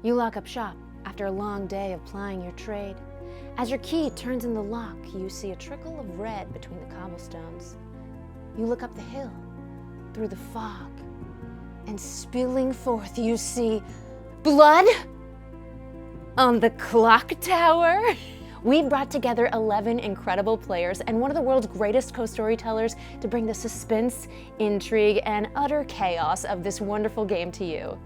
You lock up shop after a long day of plying your trade. As your key turns in the lock, you see a trickle of red between the cobblestones. You look up the hill, through the fog, and spilling forth you see blood on the Clocktower. We brought together 11 incredible players and one of the world's greatest co-storytellers to bring the suspense, intrigue, and utter chaos of this wonderful game to you.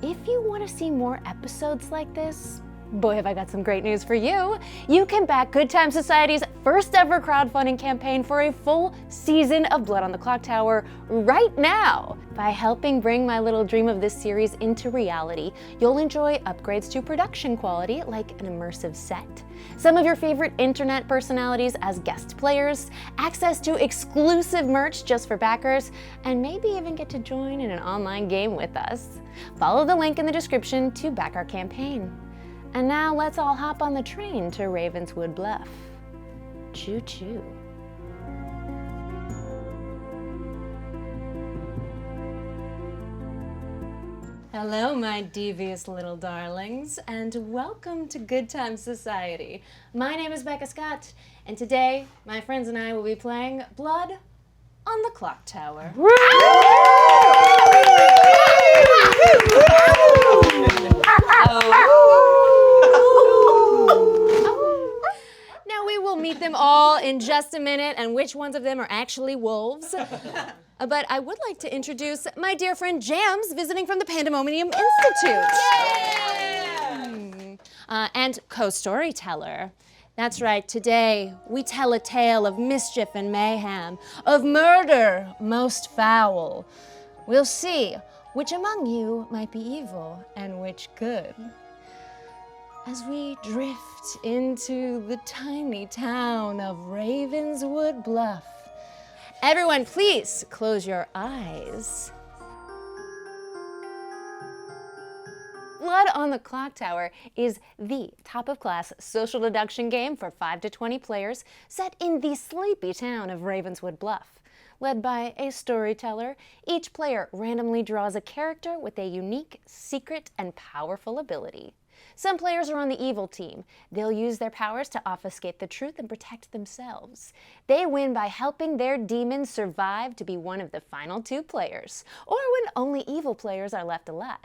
If you want to see more episodes like this, boy, have I got some great news for you. You can back Good Time Society's first ever crowdfunding campaign for a full season of Blood on the Clocktower right now. By helping bring my little dream of this series into reality, you'll enjoy upgrades to production quality like an immersive set, some of your favorite internet personalities as guest players, access to exclusive merch just for backers, and maybe even get to join in an online game with us. Follow the link in the description to back our campaign. And now let's all hop on the train to Ravenswood Bluff. Choo-choo. Hello, my devious little darlings, and welcome to Good Time Society. My name is Becca Scott, and today my friends and I will be playing Blood on the Clocktower. Now we will meet them all in just a minute, and which ones of them are actually wolves. But I would like to introduce my dear friend Jams, visiting from the Pandemonium Institute. And co-storyteller. That's right, today we tell a tale of mischief and mayhem, of murder most foul. We'll see which among you might be evil and which good. As we drift into the tiny town of Ravenswood Bluff. Everyone, please close your eyes. Blood on the Clocktower is the top-of-class social deduction game for 5 to 20 players set in the sleepy town of Ravenswood Bluff. Led by a storyteller, each player randomly draws a character with a unique, secret, and powerful ability. Some players are on the evil team. They'll use their powers to obfuscate the truth and protect themselves. They win by helping their demons survive to be one of the final 2 players, or when only evil players are left alive.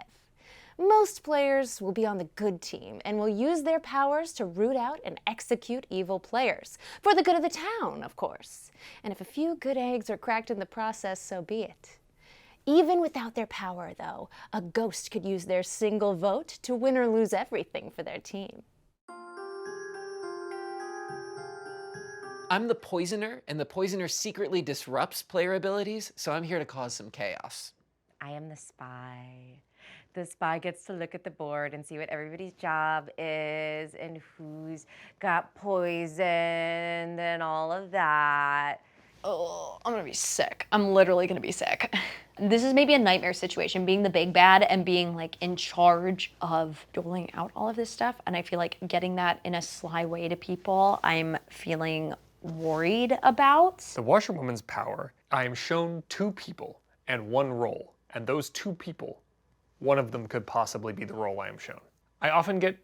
Most players will be on the good team and will use their powers to root out and execute evil players, for the good of the town, of course. And if a few good eggs are cracked in the process, so be it. Even without their power, though, a ghost could use their single vote to win or lose everything for their team. I'm the Poisoner, and the Poisoner secretly disrupts player abilities, so I'm here to cause some chaos. I am the Spy. The Spy gets to look at the board and see what everybody's job is and who's got poisoned and all of that. Oh, I'm gonna be sick. I'm literally gonna be sick. This is maybe a nightmare situation, being the big bad and being like in charge of doling out all of this stuff. And I feel like getting that in a sly way to people, I'm feeling worried about. The washerwoman's power, I am shown 2 people and 1 role. And those 2 people, one of them could possibly be the role I am shown. I often get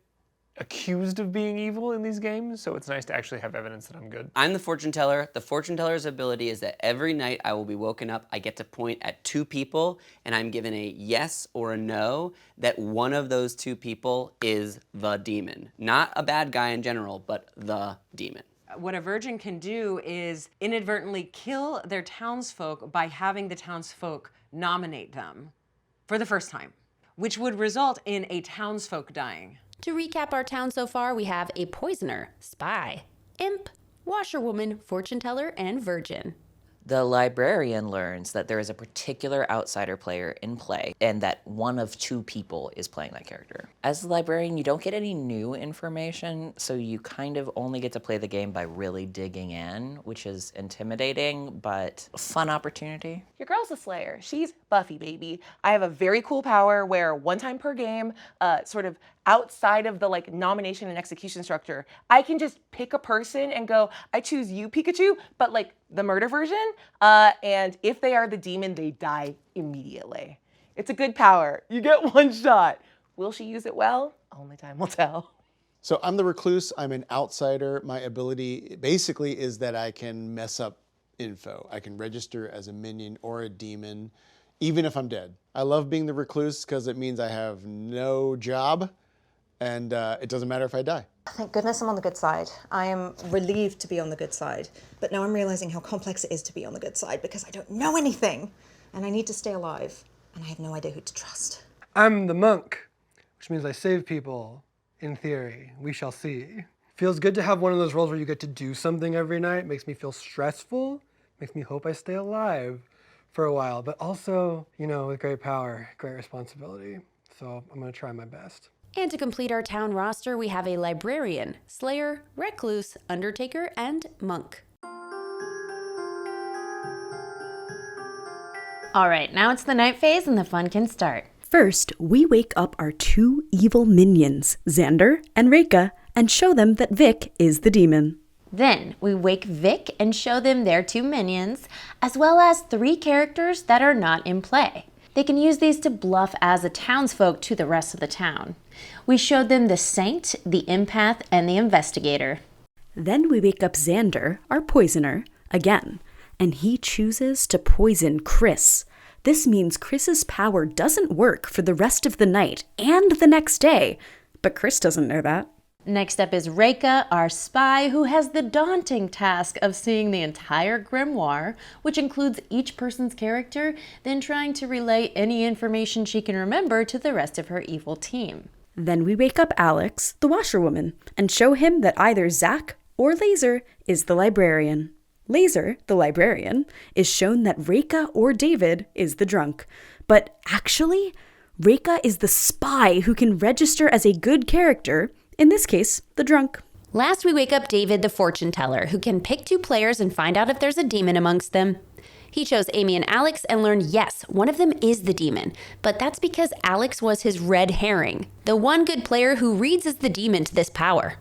accused of being evil in these games, so it's nice to actually have evidence that I'm good. I'm the fortune teller. The fortune teller's ability is that every night I will be woken up, I get to point at 2 people, and I'm given a yes or a no that one of those 2 people is the demon. Not a bad guy in general, but the demon. What a virgin can do is inadvertently kill their townsfolk by having the townsfolk nominate them for the first time, which would result in a townsfolk dying. To recap our town so far, we have a poisoner, spy, imp, washerwoman, fortune teller, and virgin. The librarian learns that there is a particular outsider player in play and that one of 2 people is playing that character. As the librarian, you don't get any new information, so you kind of only get to play the game by really digging in, which is intimidating, but a fun opportunity. Your girl's a slayer. She's Buffy, baby. I have a very cool power where 1 time per game, sort of outside of the nomination and execution structure, I can just pick a person and go, I choose you, Pikachu, but the murder version. And if they are the demon, they die immediately. It's a good power. You get 1 shot. Will she use it well? Only time will tell. So I'm the recluse, I'm an outsider. My ability basically is that I can mess up info. I can register as a minion or a demon, even if I'm dead. I love being the recluse because it means I have no job and it doesn't matter if I die. Thank goodness I'm on the good side. I am relieved to be on the good side. But now I'm realizing how complex it is to be on the good side because I don't know anything. And I need to stay alive. And I have no idea who to trust. I'm the monk, which means I save people, in theory. We shall see. Feels good to have one of those roles where you get to do something every night. Makes me feel stressful. Makes me hope I stay alive for a while. But also, you know, with great power, great responsibility. So I'm gonna try my best. And to complete our town roster, we have a librarian, slayer, recluse, undertaker, and monk. All right, now it's the night phase and the fun can start. First, we wake up our two evil minions, Xander and Rekha, and show them that Vic is the demon. Then we wake Vic and show them their two minions, as well as 3 characters that are not in play. They can use these to bluff as a townsfolk to the rest of the town. We showed them the Saint, the Empath, and the Investigator. Then we wake up Xander, our poisoner, again, and he chooses to poison Chris. This means Chris's power doesn't work for the rest of the night and the next day, but Chris doesn't know that. Next up is Rekha, our spy, who has the daunting task of seeing the entire grimoire, which includes each person's character, then trying to relay any information she can remember to the rest of her evil team. Then we wake up Alex, the washerwoman, and show him that either Zach or Laser is the librarian. Laser, the librarian, is shown that Rekha or David is the drunk. But actually, Rekha is the spy who can register as a good character, in this case, the drunk. Last, we wake up David, the fortune teller, who can pick 2 players and find out if there's a demon amongst them. He chose Amy and Alex and learned, yes, one of them is the demon, but that's because Alex was his red herring, the one good player who reads as the demon to this power.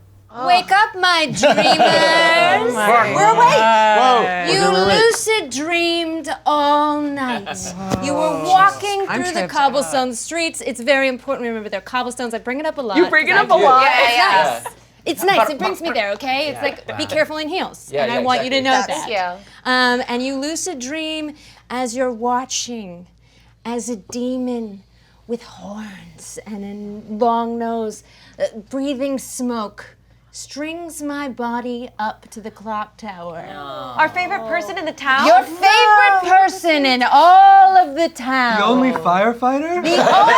Wake up, my dreamers! We're awake! You lucid dreamed all night. You were walking through the cobblestone streets. It's very important we remember they're cobblestones. I bring it up a lot. You bring it up a lot? Yeah. It's nice. It brings me there, okay? It's like, be careful in heels. And I want you to know that. Yeah. And you lucid dream as you're watching as a demon with horns and a long nose, breathing smoke, strings my body up to the Clocktower. Our favorite person in the town? Your favorite person in all of the town. The only firefighter? The only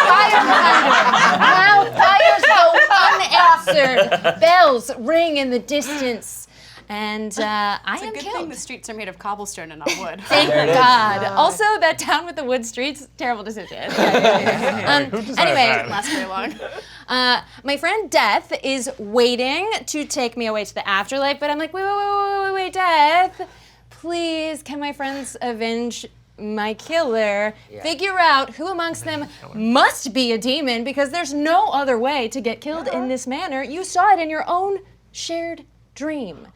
firefighter. Now fires go unanswered. Bells ring in the distance. And I am It's a good killed. thing the streets are made of cobblestone and not wood. Thank God. Also, that town with the wood streets, terrible decision. Anyway, Lasts very long. my friend Death is waiting to take me away to the afterlife, but I'm like, wait, Death. Please, can my friends avenge my killer? Figure out who amongst them must be a demon, because there's no other way to get killed in this manner. You saw it in your own shared dream.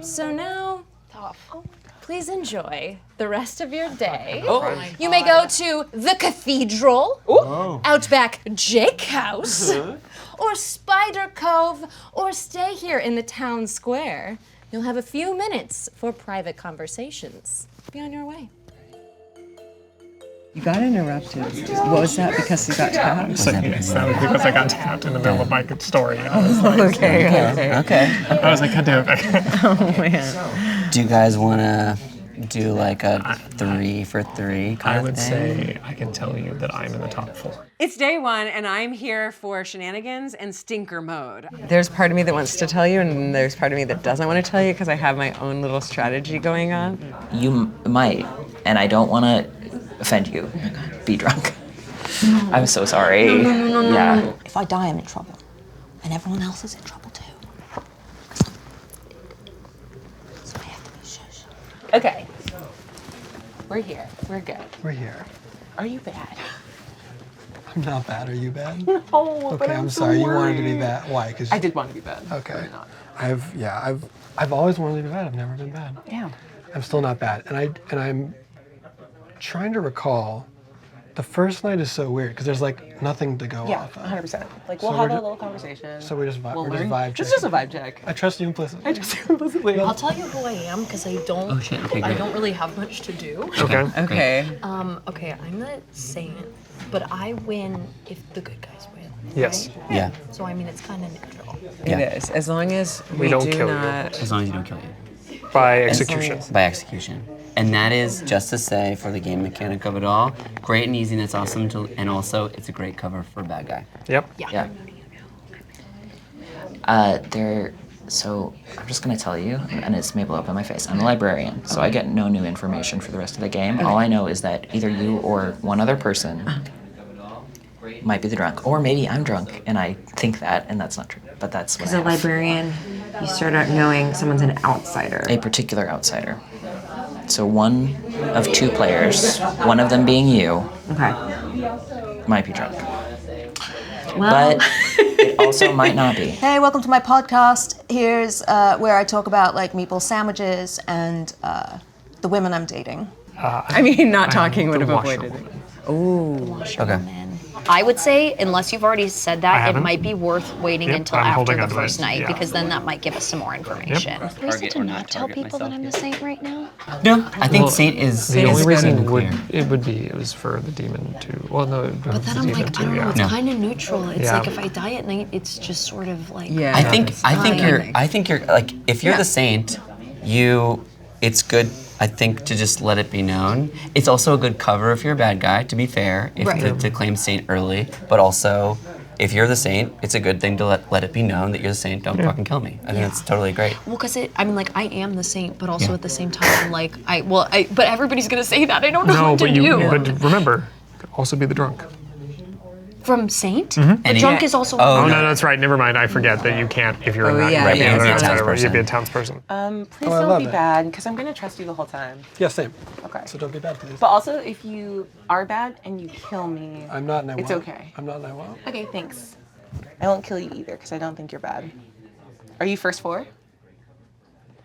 So now, please enjoy the rest of your day. You may go to the cathedral, Outback Jake House, or Spider Cove, or stay here in the town square. You'll have a few minutes for private conversations. Be on your way. You got interrupted. What was that? Because you got tapped? Yes, that was because I got tapped in the middle of my story. And I was like, Okay. I was like, God damn it. Oh, man. Do you guys want to do like a 3 for 3 kind I of would thing? say I can tell you that I'm in the top 4. It's day 1, and I'm here for shenanigans and stinker mode. There's part of me that wants to tell you, and there's part of me that doesn't want to tell you because I have my own little strategy going on. You might, and I don't want to offend you. Be drunk. I'm so sorry. No. Yeah. If I die, I'm in trouble. And everyone else is in trouble too. So I have to be shush. Okay. We're here. We're good. We're here. Are you bad? I'm not bad. Are you bad? No, Okay, but I'm so sorry. You wanted to be worried. bad. Why? Because I did want to be bad. Okay. I've always wanted to be bad. I've never been bad. Yeah. I'm still not bad, and I'm trying to recall The first night is so weird because there's like nothing to go Yeah, off of. 100%. Like, So we'll we're have a ju- little conversation. So we're just We'll we're just learn. vibe It's checking. just a vibe check. I trust you implicitly. I trust you implicitly. I'll tell you who I am because I don't. Oh, shit. Okay, I great. don't really have much to do. Okay. Okay. Okay, I'm the saint, but I win if the good guys win. Yes. right? Yeah. So I mean, it's kind of neutral. Yeah. It is. As long as We don't do kill you. not. As long as you don't kill you. By execution. By execution. And that is just to say, for the game mechanic of it all, great and easy, and that's awesome, and also it's a great cover for a bad guy. Yep. Yeah. So I'm just gonna tell you, and it's maybe up in my face. I'm a librarian, so I get no new information for the rest of the game. All I know is that either you or one other person might be the drunk, or maybe I'm drunk and I think that, and that's not true. But that's what As I a have. librarian, you start out knowing someone's an outsider. A particular outsider. So one of two players, one of them being you, Okay. might be drunk. Well. But it also might not be. Hey, welcome to my podcast. Here's where I talk about like meatball sandwiches and the women I'm dating. I mean, not talking would have avoided it. Ooh. Okay. I would say, unless you've already said I that, it haven't. might be worth waiting Yep, until I'm after holding the on to first it, night, yeah. because then that might give us some more information. Reason to not tell people that I'm the saint right now? No, I think Well, Saint is. The only is reason good and would clear. it would be it was for the demon to. Well, no. But then I'm like, I don't know. It's No. kind of neutral. It's Yeah. like if I die at night, it's just sort of like. Yeah. I think fine. you're like if you're the Saint, it's good. I think to just let it be known. It's also a good cover if you're a bad guy. To be fair, if Right. to claim Saint early, but also. If you're the Saint, it's a good thing to let it be known that you're the Saint. Don't fucking kill me. I think that's totally great. Well, because I mean, like, I am the saint, but also Yeah. at the same time, like, but everybody's gonna say that. I don't know No, what to but do. but remember, could also be the drunk. From saint, Mhm. the drunk is also. Oh no, that's right. Never mind. I forget that you can't if you're Oh, not. yeah, Right, yeah, you'd be a yeah. townsperson. You'd be a townsperson. Please Oh, I don't love be it. bad, because I'm gonna trust you the whole time. Yeah, same. Okay. So don't be bad, please. But also, if you are bad and you kill me, I'm not and I it's won't. okay. I'm not and I won't. Okay, thanks. I won't kill you either, because I don't think you're bad. Are you first four?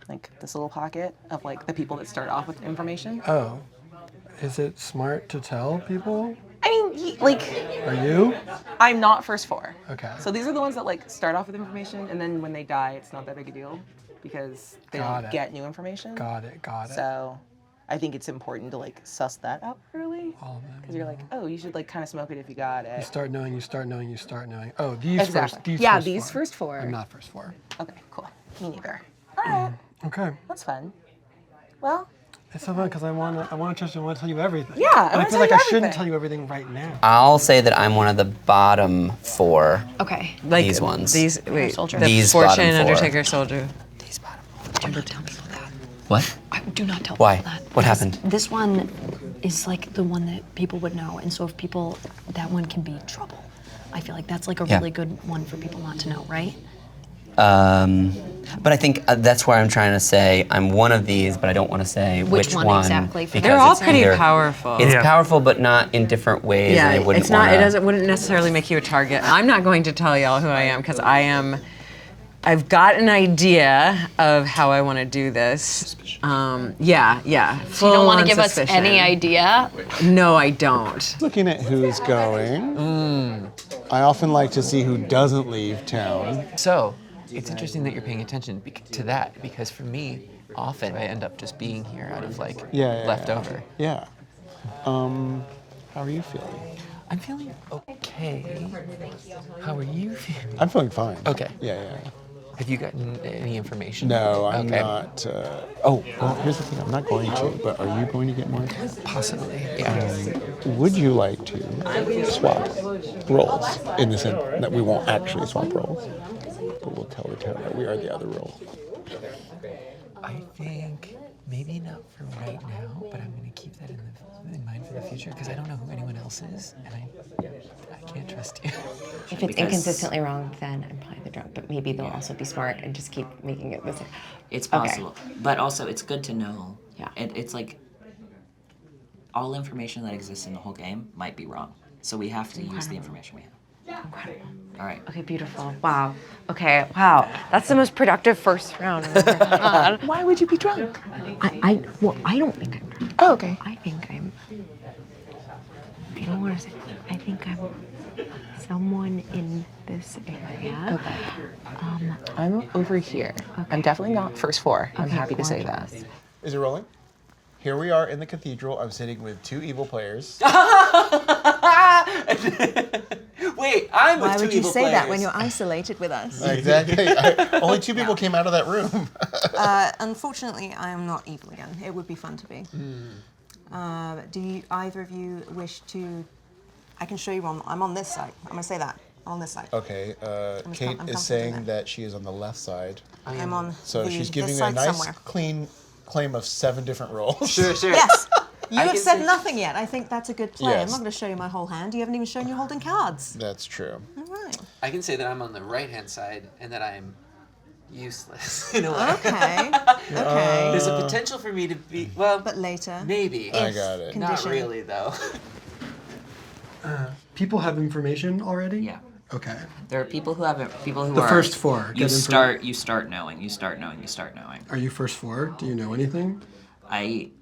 Like this little pocket of like the people that start off with information? Oh. Is it smart to tell people? I mean, like, Are you? I'm not first four. Okay. So these are the ones that like start off with information, and then when they die, it's not that big a deal, because they Got don't it. get new information. Got it, got it. So I think it's important to like suss that out early, All of them. because you're like, oh, you should like kind of smoke it if you got You it. start knowing, you start knowing, you start knowing. Oh, these Exactly. first. These Yeah, first these four. first four. I'm not first four. Okay, cool. Me neither. All right, Okay. that's fun. Well, It's so fun because I want to trust you. I want to tell you everything. Yeah, I But I wanna feel tell like you I shouldn't everything. tell you everything right now. I'll say that I'm one of the bottom four. Okay. Like These ones. These wait. Soldier. The These Fortune bottom four. Undertaker Soldier. These bottom. Do not tell people that. What? Do not tell Why? people that. What because happened? This one is like the one that people would know, and so if people, that one can be trouble. I feel like that's like a Yeah. really good one for people not to know, right? But I think that's where I'm trying to say I'm one of these, but I don't want to say Which which one exactly for because They're all it's pretty either- powerful. It's Yeah. powerful, but not in different ways. Yeah, and I wouldn't it's not. wanna- It wouldn't necessarily make you a target. I'm not going to tell y'all who I am because I've got an idea of how I want to do this. Yeah. So you don't want to Full-on give us suspicion. any idea? No, I don't. Looking at who's going, I often like to see who doesn't leave town. So, it's interesting that you're paying attention to that, because for me, often I end up just being here out of like leftover. Yeah. How are you feeling? I'm feeling okay. How are you feeling? I'm feeling fine. Okay. Yeah. Have you gotten any information? No, I'm Okay. not. Oh, well, here's the thing. I'm not going to, but are you going to get more? Possibly, yeah. Would you like to swap roles in the sense that we won't actually swap roles, but we'll tell the town that we are the other role? I think maybe not for right now, but I'm going to keep that in mind for the future, because I don't know who anyone else is, and I can't trust you. If it's inconsistently wrong, then I'm probably the drunk. But maybe they'll also be smart and just keep making it the same. It's Okay. possible, but also it's good to know. Yeah. It's like all information that exists in the whole game might be wrong, so we have to use the information we have. Incredible. All right. Okay, beautiful. Wow. Okay, wow. That's the most productive first round I've ever had. why would you be drunk? I don't think I'm drunk. Oh, okay. I think I'm you don't want to say, I think I'm someone in this area. Okay. I'm over here. I'm definitely not first floor. I'm happy to say that. Is it rolling? Here we are in the cathedral. I'm sitting with 2 evil players. Wait, I'm with Why 2 would you evil say players. that when you're isolated with us? Exactly. Only 2 people came out of that room. Unfortunately, I am not evil again. It would be fun to be. Do either of you wish to? I can show you one. I'm on this side. I'm gonna say that. I'm on this side. Okay. Kate is saying that she is on the left side. I'm on. So she's giving this you a side nice, somewhere. clean claim of 7 different rolls. Sure. Yes. You I have can said see- nothing yet. I think that's a good play. I'm Yes. not going to show you my whole hand. You haven't even shown you're holding cards. That's true. All right. I can say that I'm on the right-hand side and that I'm useless in a way. Okay. Okay. There's a potential for me to be, well, But later. maybe. I got it. Not Condition. really, though. People have information already? Yeah. Okay. There are people who haven't. People who The are. first 4 You get start. You start knowing. You start knowing. You start knowing. Are you first 4? Do you know anything?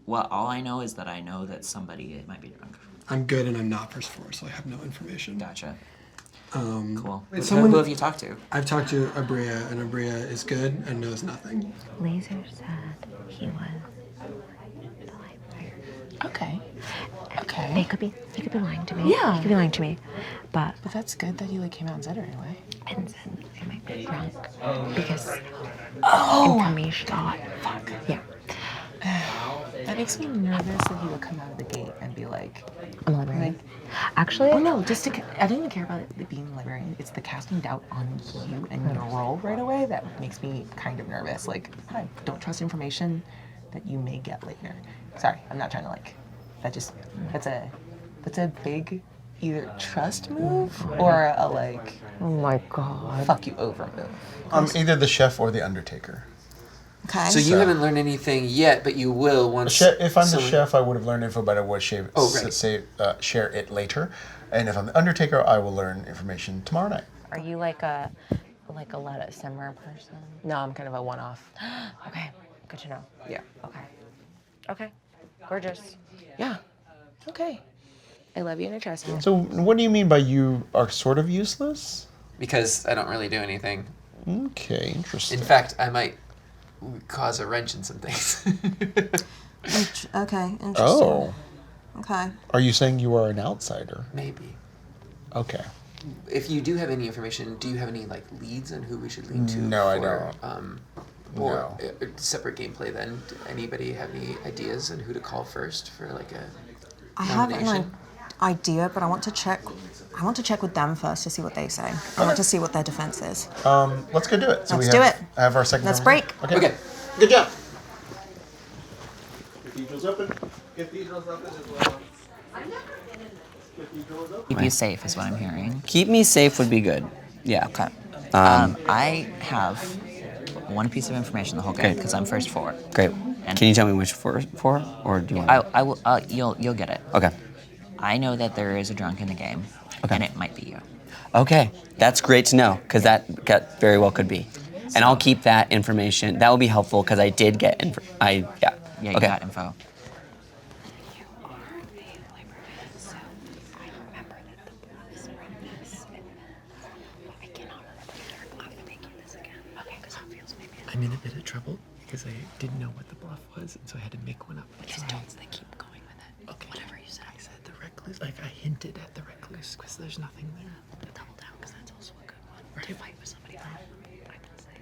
All I know is that I know that somebody might be drunk. I'm good and I'm not first 4, so I have no information. Gotcha. Cool. Wait, Someone, who have you talked to? I've talked to Aabria, and Aabria is good and knows nothing. Laser said he was the librarian. Okay. Okay. He could be lying to me. Yeah. He could be lying to me. But that's good that you came out and said it anyway. and said he might be drunk because information. God, fuck. Yeah. That makes me nervous that he would come out of the gate and be like, I'm a librarian. Actually, well, no, I don't even care about it being a librarian. It's the casting doubt on you and your role right away that makes me kind of nervous. Like, I don't trust information that you may get later. Sorry, I'm not trying to that's a big either trust move or a like, oh my god, fuck you over move. Either the chef or the undertaker. Okay. So you haven't learned anything yet, but you will once. If I'm the chef, I would have learned info, but I would share it later. And if I'm the undertaker, I will learn information tomorrow night. Are you like a let it simmer person? No, I'm kind of a one-off. Okay, good to know. Yeah. Okay, gorgeous. Yeah. Okay. I love you and I trust you. So what do you mean by you are sort of useless? Because I don't really do anything. Okay, interesting. In fact, I might cause a wrench in some things. Okay, interesting. Oh. Okay. Are you saying you are an outsider? Maybe. Okay. If you do have any information, do you have any like leads on who we should lead to? No, I for, don't. Or separate gameplay then? Anybody have any ideas on who to call first for like a I have nomination? an idea, but I want to check with them first to see what they say. I want to see what their defense is. Let's go do it. So Let's we do have, it. I have our second. Let's conversation. break. Okay. Good job. Cathedral's open. Cathedral's open as well. Keep you safe is what I'm hearing. Keep me safe would be good. Yeah. Okay. I have one piece of information the whole game because I'm first 4. Great. And can you tell me which for, or do you want? I will. You'll get it. Okay. I know that there is a drunk in the game, and it might be you. Okay, that's great to know because that very well could be, and I'll keep that information. That will be helpful because I did get info. Yeah, you Okay. got info. I'm in a bit of trouble because I didn't know what the bluff was, and so I had to make one up. Just don't keep going with it. Okay. Whatever you said. I said the recluse, like I hinted at the recluse because there's nothing there. Double down, because that's also a good one. To fight with somebody else, I can say.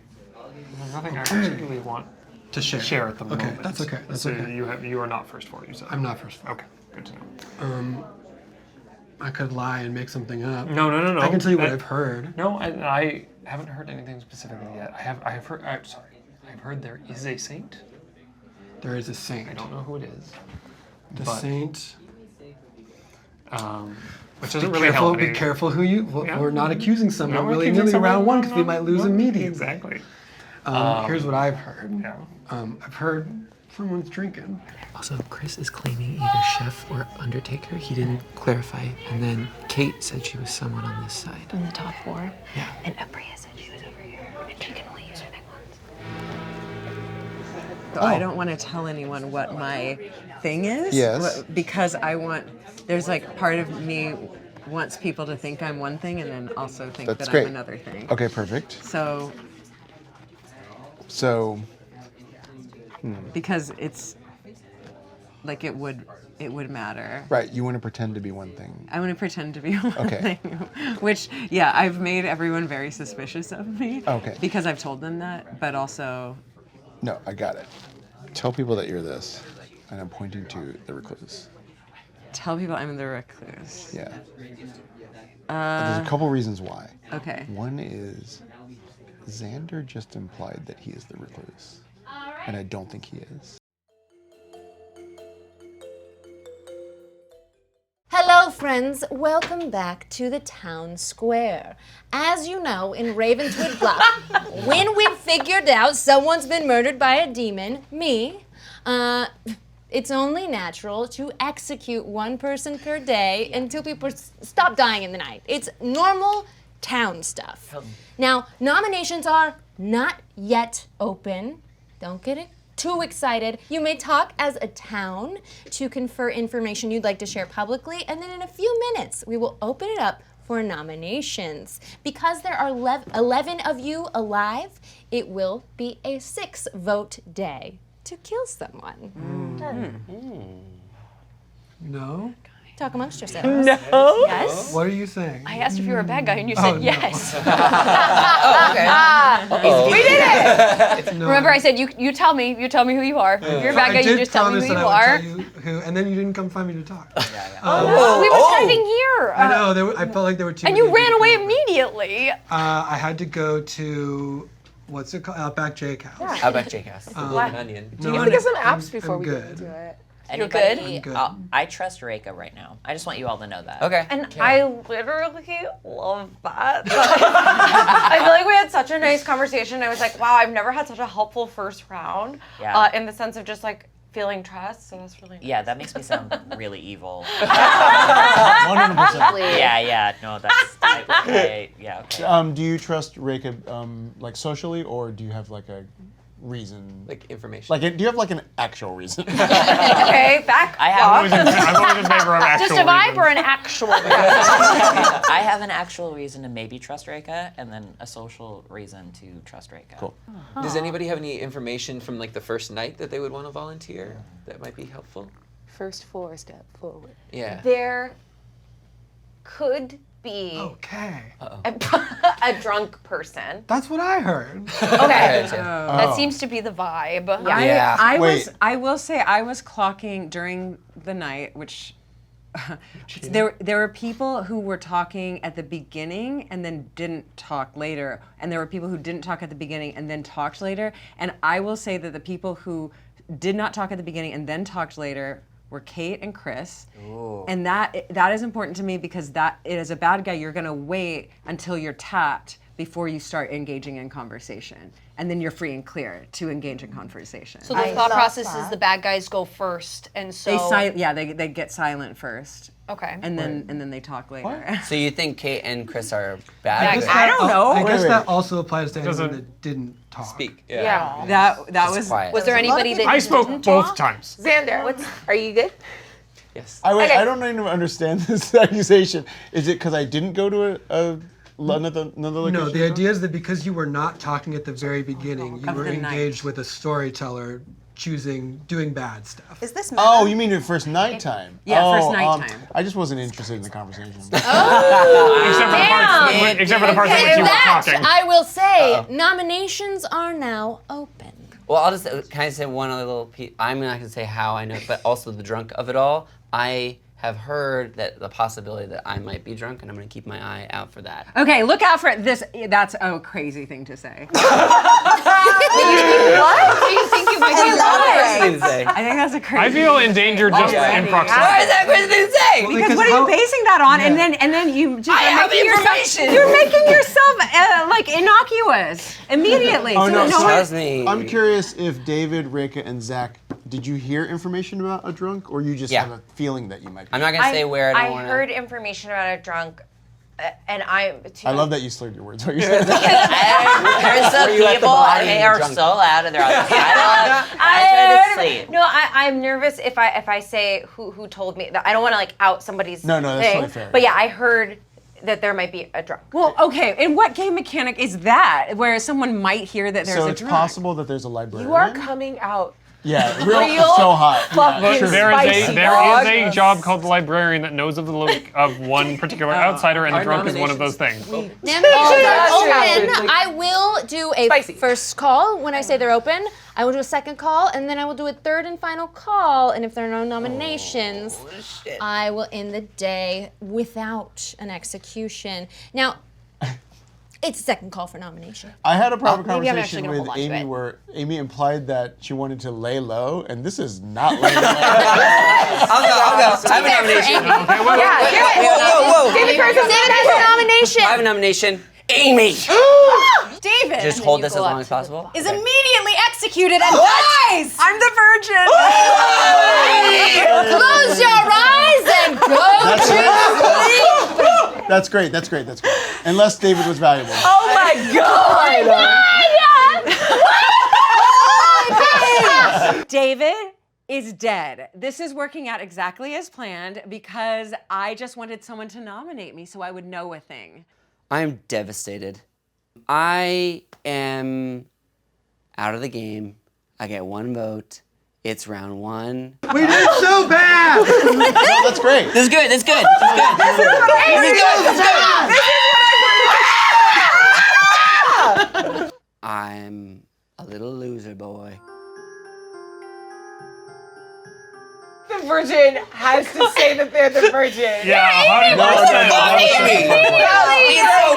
There's nothing I particularly want To share. at the Okay, moment. that's okay, that's so okay. You are not first 4, you said. I'm not first 4. Okay, good to know. I could lie and make something up. No. I can tell you what That- I've heard. No, I haven't heard anything specifically yet. I've heard. I've heard there is a saint. There is a saint. I don't know who it is. The but, saint. Which doesn't really help me. Be careful who you. Yeah. We're not accusing someone No, we're willy-nilly accusing round someone- one because we might lose immediately. Exactly. Here's what I've heard. Yeah. I've heard someone's drinking. Also, Chris is claiming either chef or undertaker. He didn't clarify. And then Kate said she was someone on this side. In the top 4. Yeah. And Aabria said she was over here, and she can only use her thing once. though. I don't want to tell anyone what my thing is. Yes. Because there's like part of me wants people to think I'm one thing and then also think That's that great. I'm another thing. Okay, perfect. So, because it's like it would matter. Right, you want to pretend to be one thing. I want to pretend to be one Okay. thing, which, yeah, I've made everyone very suspicious of me. Okay. Because I've told them that, but also. No, I got it. Tell people that you're this, and I'm pointing to the recluse. Tell people I'm the recluse. Yeah. There's a couple reasons why. Okay. One is Xander just implied that he is the recluse, and I don't think he is. Hello, friends. Welcome back to the town square. As you know, in Ravenswood Bluff, when we've figured out someone's been murdered by a demon, me, it's only natural to execute one person per day until people stop dying in the night. It's normal town stuff. Now, nominations are not yet open. Don't get it too excited. You may talk as a town to confer information you'd like to share publicly, and then in a few minutes, we will open it up for nominations. Because there are 11 of you alive, it will be a 6-vote day to kill someone. No? Talk amongst yourselves. No? Yes? What are you saying? I asked if you were a bad guy and you Oh, said no. yes. Oh. We did it! No. Remember I said you tell me who you are. If you're a bad guy, you just tell me who you are. Tell you who, and then you didn't come find me to talk. We were standing here. I know. I felt like there were too And many you ran people. away immediately. I had to go to, what's it called? Outback Jake House. Outback Jake House. Golden onion. No, Give I'm- me some apps before we get into it. You're Anybody? good? I trust Rekha right now. I just want you all to know that. Okay. And I literally love that. I feel like we had such a nice conversation. I was like, wow, I've never had such a helpful first round. Yeah. In the sense of just like feeling trust. So that's really nice. Yeah, that makes me sound really evil. 100%. Yeah, no, that's, yeah, okay. Do you trust Rekha, like socially, or do you have like a reason? Like information. Like, do you have like an actual reason? Okay, back I have. I'm always in favor of actual Just a vibe reasons. or an actual reason? I have an actual reason to maybe trust Rekha, and then a social reason to trust Rekha. Cool. Does anybody have any information from like the first night that they would want to volunteer that might be helpful? First 4 step forward. Yeah. There could be Okay. a drunk person. That's what I heard. Okay. Oh. That seems to be the vibe. Yeah. I will say I was clocking during the night, which there were people who were talking at the beginning and then didn't talk later, and there were people who didn't talk at the beginning and then talked later. And I will say that the people who did not talk at the beginning and then talked later were Kate and Chris. Ooh. And that is important to me because that as a bad guy, you're gonna wait until you're tapped before you start engaging in conversation. And then you're free and clear to engage in conversation. So the thought process is the bad guys go first, and so they get silent first. Okay. And then they talk later. So you think Kate and Chris are bad? I don't know. I guess wait. that also applies to anyone Doesn't- that didn't talk. Speak. That Just was quiet. Was there anybody that I spoke didn't both talk? times. Xander, are you good? Yes. I don't even understand this accusation. Is it because I didn't go to another location? No, the idea is that because you were not talking at the very beginning, you Of were the night. engaged with a storyteller doing bad stuff. Is this Oh, you mean your first nighttime? Yeah, oh, first nighttime. I just wasn't interested in the conversation. Except for the parts in which you were That, talking. I will say, nominations are now open. Well, I'll just kind of say one other little piece. I'm not going to say how I know, but also the drunk of it all. I have heard that the possibility that I might be drunk, and I'm going to keep my eye out for that. Okay, look out for this. That's a crazy thing to say. What? Do you think you might be lying? I think that's a crazy. I feel endangered just in proximity. Why is that crazy thing to say? Because what are you basing that on? And then you just I have information. You're making yourself like innocuous immediately. Oh, no, one- Trust me. I'm curious if David, Rekha, and Zach, did you hear information about a drunk, or you just Yeah. have a feeling that you might be? I'm not going to say where I I don't want to. heard information about a drunk and I love that you slurred your words. What you said. There's some people, they are so out of their I try to sleep. No, I'm nervous if I say who told me. I don't want to like out somebody's No, that's thing. totally fair. But yeah, I heard that there might be a drunk. Well, okay, and what game mechanic is that where someone might hear that there's So a it's drunk? possible that there's a librarian. You are coming out. Yeah, real so hot. Fucking There spicy, is a job called the librarian that knows of the look of one particular outsider, and the drunk is one of those things. Open. I will do a first call when I say they're open. I will do a second call, and then I will do a third and final call. And if there are no nominations, I will end the day without an execution. Now, it's a second call for nomination. I had a private Maybe I'm actually conversation gonna with hold on to Amy it. where Amy implied that she wanted to lay low, and this is not laying low. I'll go. I have a nomination. Whoa. David has a nomination. I have a nomination. Amy. David Just hold this as long as possible. is immediately executed and dies. I'm the virgin. Close your eyes and go to sleep. That's great. Unless David was valuable. Oh my God! David is dead. This is working out exactly as planned because I just wanted someone to nominate me so I would know a thing. I'm devastated. I am out of the game. I get one vote. It's round one. We did so bad! No, that's great. This is good. I'm a little loser boy. The virgin has to say that they're the virgin. Yeah, 100%.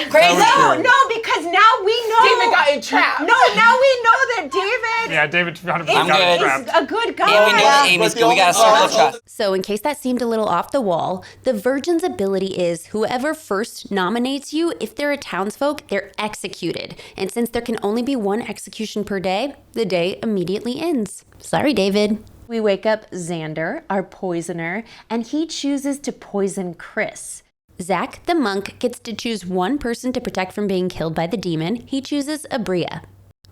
so crazy. No, because now we know. David got entrapped. No, now we know that David Yeah, David 100% I'm got good. trapped. is a good guy. Yeah, we know that Amy's good. We gotta circle the trust. So, in case that seemed a little off the wall, the Virgin's ability is whoever first nominates you, if they're a townsfolk, they're executed. And since there can only be one execution per day, the day immediately ends. Sorry, David. We wake up Xander, our poisoner, and he chooses to poison Chris. Zach, the monk, gets to choose one person to protect from being killed by the demon. He chooses Aabria.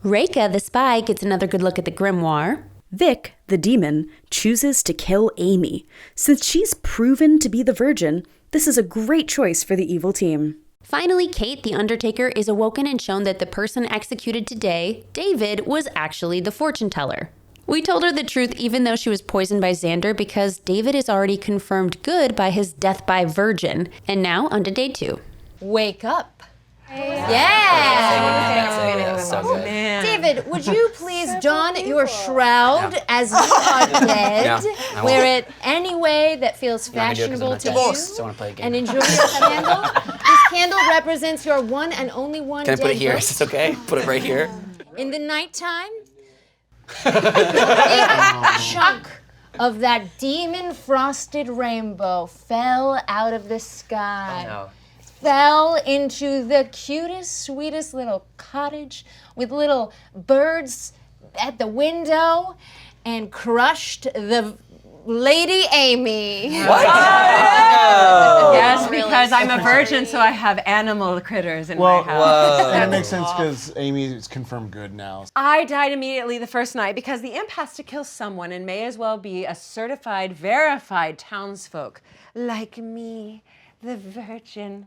Rekha, the spy, gets another good look at the grimoire. Vic, the demon, chooses to kill Amy. Since she's proven to be the virgin, this is a great choice for the evil team. Finally, Kate, the Undertaker, is awoken and shown that the person executed today, David, was actually the fortune teller. We told her the truth even though she was poisoned by Xander because David is already confirmed good by his death by virgin. And now, on to day 2. Wake up. So good. David, would you please don your shroud as you are dead? No, Wear it any way that feels fashionable to you. Still want to play a game. And enjoy your candle. This candle represents your one and only one Can I put it day here? vote. Is this okay? Put it right here. In the nighttime, a chunk of that demon-frosted rainbow fell out of the sky. Oh, no. Fell into the cutest, sweetest little cottage with little birds at the window and crushed the Lady Amy. What? Yes, because I'm a virgin, so I have animal critters in my house. And it makes sense because Amy is confirmed good now. I died immediately the first night because the imp has to kill someone and may as well be a certified, verified townsfolk like me, the virgin.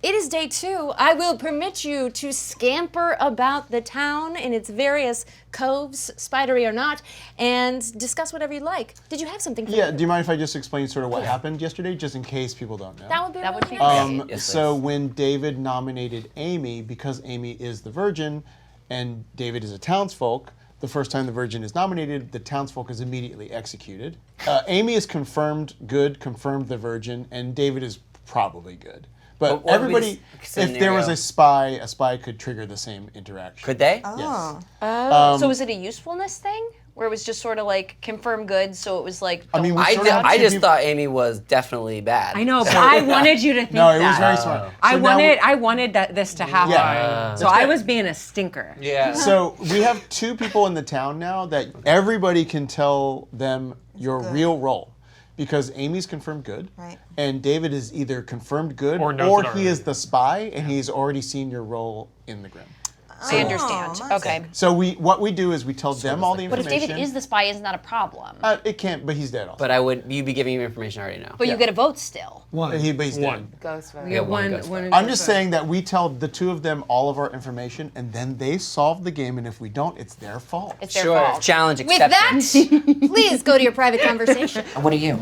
It is day 2. I will permit you to scamper about the town in its various coves, spidery or not, and discuss whatever you like. Did you have something for Yeah, me? do you mind if I just explain sort of what happened yesterday, just in case people don't know? That would be really nice. Yes, So please. when David nominated Amy, because Amy is the virgin and David is a townsfolk, the first time the virgin is nominated, the townsfolk is immediately executed. Amy is confirmed good, confirmed the virgin, and David is probably good. But what would be everybody, the if there was scenario? a spy could trigger the same interaction. Could they? Yes. So was it a usefulness thing? Where it was just sort of like confirm good, so it was like. I mean, we I sort of have two just people- thought Amy was definitely bad. I know, but I wanted you to think No, it was that. very smart. I So now we- wanted this to happen. Yeah. So I was being a stinker. Yeah. So we have 2 people in the town now that everybody can tell them your real role. because Amy's confirmed good. Right. And David is either confirmed good Or knows or it he already. is the spy and he's already seen your role in the Grim. I understand. Okay. So what we do is we tell them all the But if information. David is the spy, isn't that a problem? It can't, but he's dead also. But you'd be giving him information I already know. But you get a vote still. But he's dead. Ghost vote. Yeah, one ghost vote. I'm just saying that we tell the two of them all of our information, and then they solve the game, and if we don't, it's their fault. It's their Sure, fault. challenge With accepted. that, please go to your private conversation. What are you?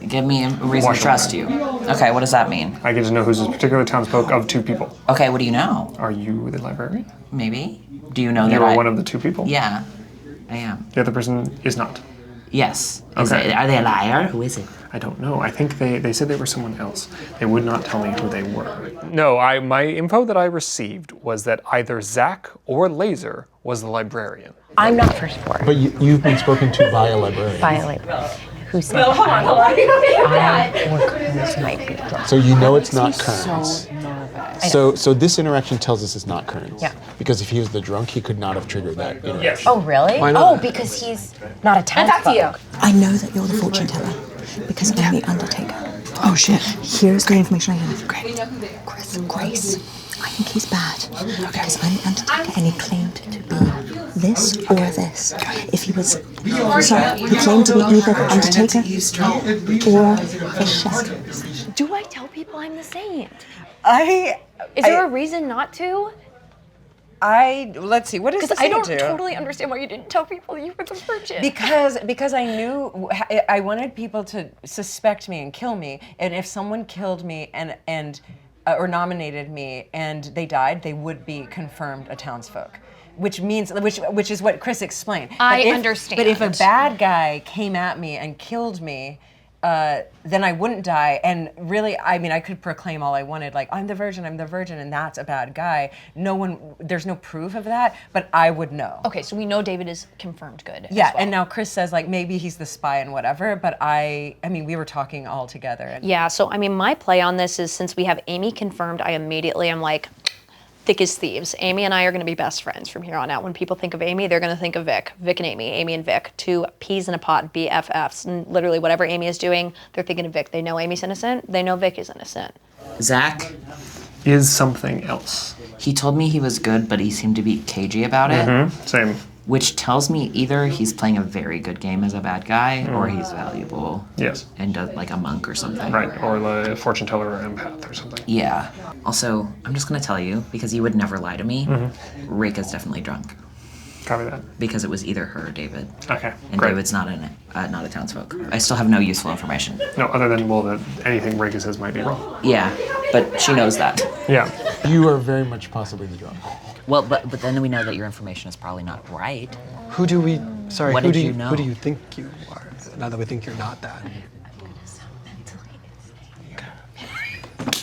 Give me a reason to trust you. Okay, what does that mean? I get to know who's this particular townsfolk of 2 people. Okay, what do you know? Are you the librarian? Maybe. Do you know You that are one of the 2 people? Yeah, I am. The other person is not. Yes. Okay. Are they a liar? Who is it? I don't know. I think they said they were someone else. They would not tell me who they were. No, my info that I received was that either Zach or Laser was the librarian. I'm not first for. But you've been spoken to by a librarian. By a librarian. Who said I or Kerns might be drunk. So you know it's not Makes me Kerns. so nervous. So this interaction tells us it's not Kerns. Yeah. Because if he was the drunk, he could not have triggered that interaction. Oh, really? Why not? Oh, because he's not a townsfolk. I know that you're the fortune teller because I'm the Undertaker. Oh, shit. Here's the information I have. Great. Grace. I think he's bad because I'm the Undertaker and he claimed to be this or this. If he was, sorry, he claimed to be either the Undertaker or the chef. Do I tell people I'm the saint? Is there a reason not to? Let's see. What does the Because I saint don't do? totally understand why you didn't tell people you were the virgin. Because I knew I wanted people to suspect me and kill me, and if someone killed me and or nominated me and they died, they would be confirmed a townsfolk. Which means, which is what Chris explained. I understand. But if a bad guy came at me and killed me, then I wouldn't die. And really, I mean, I could proclaim all I wanted, like, I'm the virgin, and that's a bad guy. There's no proof of that, but I would know. Okay, so we know David is confirmed good. Yeah, as well. and now Chris says, like, maybe he's the spy and whatever, but I mean, we were talking all together. And Yeah, so I mean, my play on this is since we have Amy confirmed, I immediately am like, thick as thieves. Amy and I are going to be best friends from here on out. When people think of Amy, they're going to think of Vic. Vic and Amy and Vic. 2 peas in a pod, BFFs. And literally whatever Amy is doing, they're thinking of Vic. They know Amy's innocent. They know Vic is innocent. Zach is something else. He told me he was good, but he seemed to be cagey about it. Same. Which tells me either he's playing a very good game as a bad guy, or he's valuable. Yes. And does like a monk or something. Right, or the fortune teller or empath or something. Yeah. Also, I'm just gonna tell you, because you would never lie to me, Rekha's definitely drunk. Copy that. Because it was either her or David. Okay, And great. David's not a townsfolk. I still have no useful information. No, other than, well, that anything Rekha says might be wrong. Yeah, but she knows that. Yeah. You are very much possibly the drunk. Well, but then we know that your information is probably not right. Who do we, sorry, What who did do you know? Who do you think you are, now that we think you're not that?